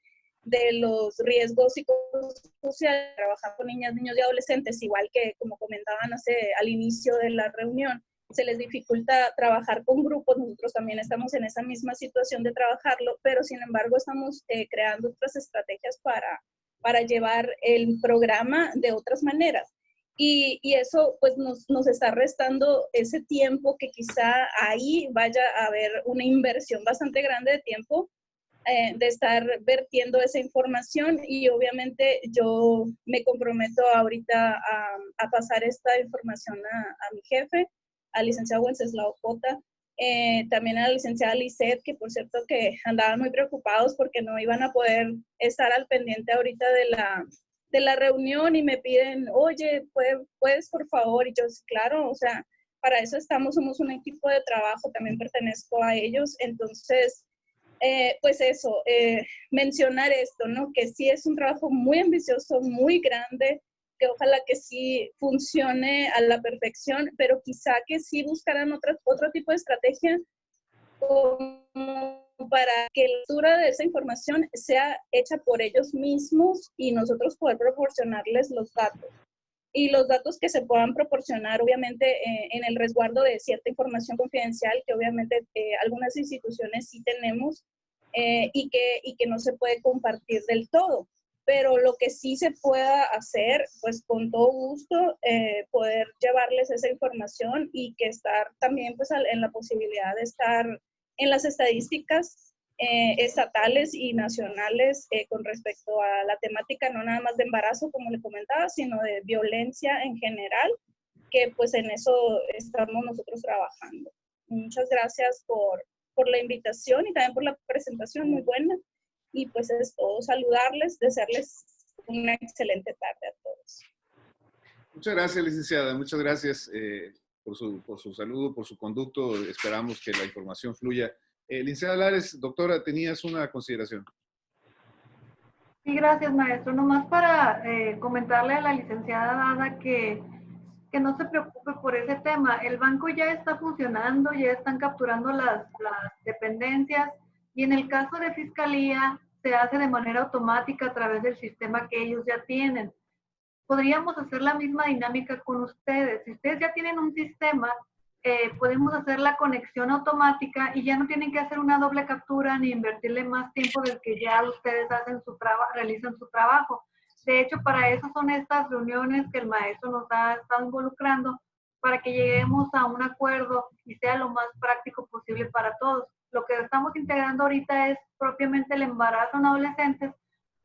de los riesgos psicosociales, trabajar con niñas, niños y adolescentes, igual que como comentaban al inicio de la reunión, se les dificulta trabajar con grupos. Nosotros también estamos en esa misma situación de trabajarlo, pero sin embargo estamos creando otras estrategias para llevar el programa de otras maneras. Y eso pues nos está restando ese tiempo que quizá ahí vaya a haber una inversión bastante grande de tiempo de estar vertiendo esa información, y obviamente yo me comprometo ahorita a pasar esta información a mi jefe, al licenciado Wenceslao Cota, también a la licenciada Lisset, que por cierto que andaban muy preocupados porque no iban a poder estar al pendiente ahorita de la reunión y me piden, oye, ¿puedes por favor? Y yo, claro, o sea, para eso estamos, somos un equipo de trabajo, también pertenezco a ellos, entonces, pues eso, mencionar esto, ¿no? Que sí es un trabajo muy ambicioso, muy grande, que ojalá que sí funcione a la perfección, pero quizá que sí buscaran otro tipo de estrategia como para que la lectura de esa información sea hecha por ellos mismos y nosotros poder proporcionarles los datos. Y los datos que se puedan proporcionar, obviamente, en el resguardo de cierta información confidencial, que obviamente algunas instituciones sí tenemos y que no se puede compartir del todo. Pero lo que sí se pueda hacer, pues con todo gusto, poder llevarles esa información y que estar también pues en la posibilidad de estar en las estadísticas estatales y nacionales con respecto a la temática, no nada más de embarazo, como le comentaba, sino de violencia en general, que pues en eso estamos nosotros trabajando. Muchas gracias por la invitación y también por la presentación, muy buena. Y pues es todo, saludarles, desearles una excelente tarde a todos. Muchas gracias, licenciada. Muchas gracias por su saludo, por su conducto. Esperamos que la información fluya. Licenciada Lares, doctora, tenías una consideración. Sí, gracias, maestro. Nomás para comentarle a la licenciada Ada que no se preocupe por ese tema. El banco ya está funcionando, ya están capturando las dependencias y en el caso de fiscalía se hace de manera automática a través del sistema que ellos ya tienen. Podríamos hacer la misma dinámica con ustedes. Si ustedes ya tienen un sistema, podemos hacer la conexión automática y ya no tienen que hacer una doble captura ni invertirle más tiempo del que ya ustedes hacen realizan su trabajo. De hecho, para eso son estas reuniones que el maestro nos ha estado involucrando, para que lleguemos a un acuerdo y sea lo más práctico posible para todos. Lo que estamos integrando ahorita es propiamente el embarazo en adolescentes,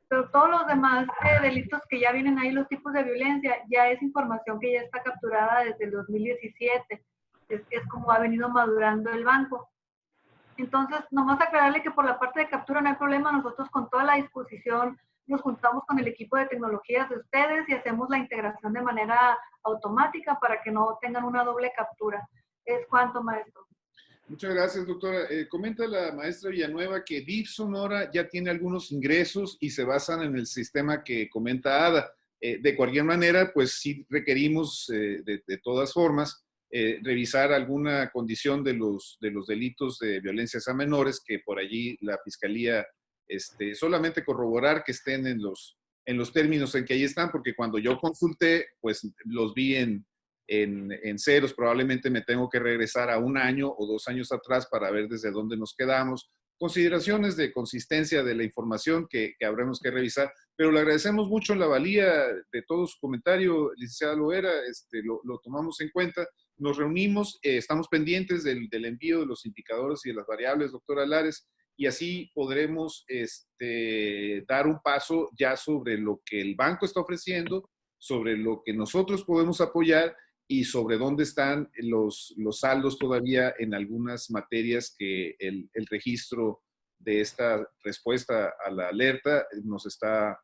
pero todos los demás delitos que ya vienen ahí, los tipos de violencia, ya es información que ya está capturada desde el 2017. Es como ha venido madurando el banco. Entonces, nomás aclararle que por la parte de captura no hay problema, nosotros con toda la disposición nos juntamos con el equipo de tecnologías de ustedes y hacemos la integración de manera automática para que no tengan una doble captura. Es cuanto, maestro. Muchas gracias, doctora. Comenta la maestra Villanueva que DIF Sonora ya tiene algunos ingresos y se basan en el sistema que comenta Ada. De cualquier manera, pues sí requerimos de todas formas revisar alguna condición de los delitos de violencias a menores, que por allí la Fiscalía solamente corroborar que estén en los términos en que ahí están, porque cuando yo consulté, pues los vi en ceros. Probablemente me tengo que regresar a 1 año o 2 años atrás para ver desde dónde nos quedamos. Consideraciones de consistencia de la información que habremos que revisar, pero le agradecemos mucho la valía de todo su comentario, licenciada Loera, lo tomamos en cuenta. Nos reunimos, estamos pendientes del envío de los indicadores y de las variables, doctora Lares, y así podremos dar un paso ya sobre lo que el banco está ofreciendo, sobre lo que nosotros podemos apoyar y sobre dónde están los saldos todavía en algunas materias que el registro de esta respuesta a la alerta nos está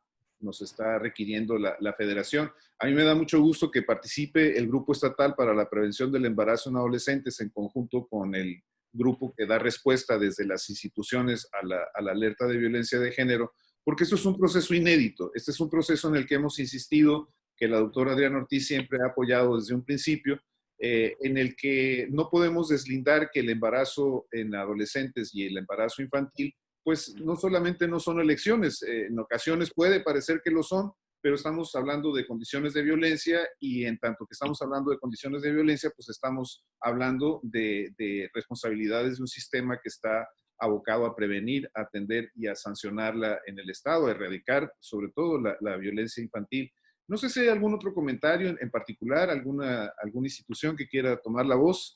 requiriendo la federación. A mí me da mucho gusto que participe el Grupo Estatal para la Prevención del Embarazo en Adolescentes en conjunto con el grupo que da respuesta desde las instituciones a la alerta de violencia de género, porque esto es un proceso inédito. Este es un proceso en el que hemos insistido, que la doctora Adriana Ortiz siempre ha apoyado desde un principio, en el que no podemos deslindar que el embarazo en adolescentes y el embarazo infantil, pues no solamente no son elecciones, en ocasiones puede parecer que lo son, pero estamos hablando de condiciones de violencia y en tanto que estamos hablando de condiciones de violencia, pues estamos hablando de responsabilidades de un sistema que está abocado a prevenir, a atender y a sancionarla en el Estado, a erradicar sobre todo la violencia infantil. No sé si hay algún otro comentario en particular, alguna institución que quiera tomar la voz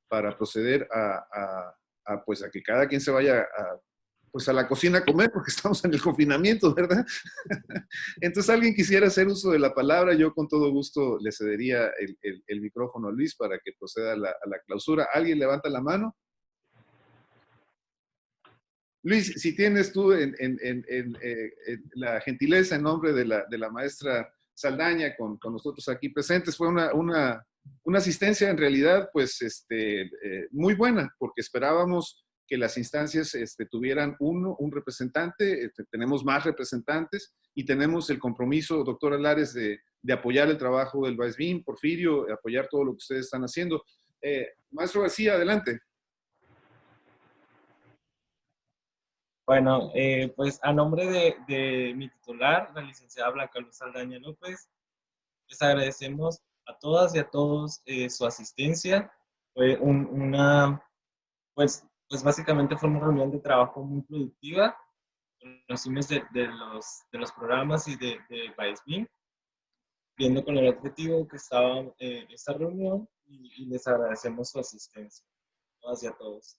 para proceder pues a que cada quien se vaya pues a la cocina a comer, porque estamos en el confinamiento, ¿verdad? Entonces, alguien quisiera hacer uso de la palabra, yo con todo gusto le cedería el micrófono a Luis para que proceda a la clausura. ¿Alguien levanta la mano? Luis, si tienes tú la gentileza en nombre de la maestra Saldaña con nosotros aquí presentes, fue una una asistencia en realidad, pues, muy buena, porque esperábamos que las instancias tuvieran un representante, tenemos más representantes y tenemos el compromiso, doctora Lares, de apoyar el trabajo del BASBIM, Porfirio, de apoyar todo lo que ustedes están haciendo. Maestro García, adelante. Bueno, pues a nombre de mi titular, la licenciada Blanca Luz Saldaña López, les agradecemos a todas y a todos su asistencia. Fue pues básicamente fue una reunión de trabajo muy productiva, conocimos de los programas y de BASBIM, viendo con el objetivo que estaba esta reunión y les agradecemos su asistencia, todas y a todos.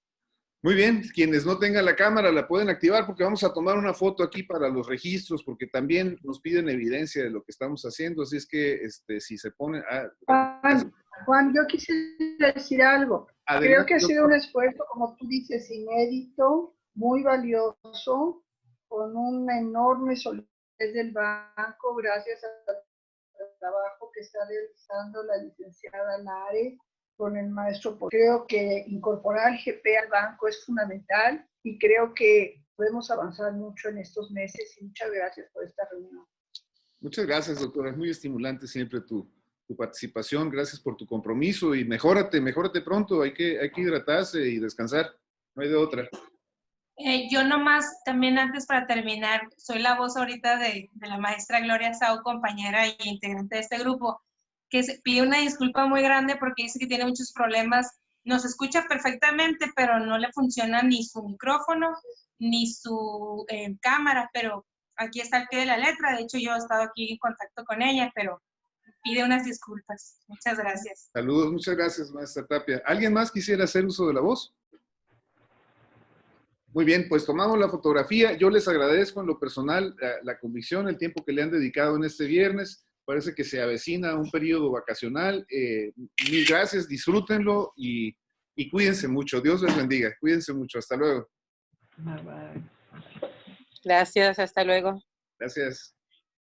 Muy bien, quienes no tengan la cámara la pueden activar porque vamos a tomar una foto aquí para los registros porque también nos piden evidencia de lo que estamos haciendo, así es que si se ponen... Juan, yo quisiera decir algo. Adelante. Creo que ha sido un esfuerzo, como tú dices, inédito, muy valioso, con una enorme solidez del banco, gracias al trabajo que está realizando la licenciada Lares con el maestro. Creo que incorporar el GP al banco es fundamental y creo que podemos avanzar mucho en estos meses y muchas gracias por esta reunión. Muchas gracias, doctora. Es muy estimulante siempre tu participación. Gracias por tu compromiso y mejórate pronto. Hay que hidratarse y descansar. No hay de otra. Yo nomás, también antes para terminar, soy la voz ahorita de la maestra Gloria Sau, compañera y integrante de este grupo, que pide una disculpa muy grande porque dice que tiene muchos problemas. Nos escucha perfectamente, pero no le funciona ni su micrófono ni su cámara, pero aquí está al pie de la letra. De hecho, yo he estado aquí en contacto con ella, pero pide unas disculpas. Muchas gracias. Saludos, muchas gracias, maestra Tapia. ¿Alguien más quisiera hacer uso de la voz? Muy bien, pues tomamos la fotografía. Yo les agradezco en lo personal la convicción, el tiempo que le han dedicado en este viernes. Parece que se avecina un periodo vacacional. Mil gracias, disfrútenlo y cuídense mucho. Dios les bendiga. Cuídense mucho. Hasta luego. Bye, bye. Gracias, hasta luego. Gracias.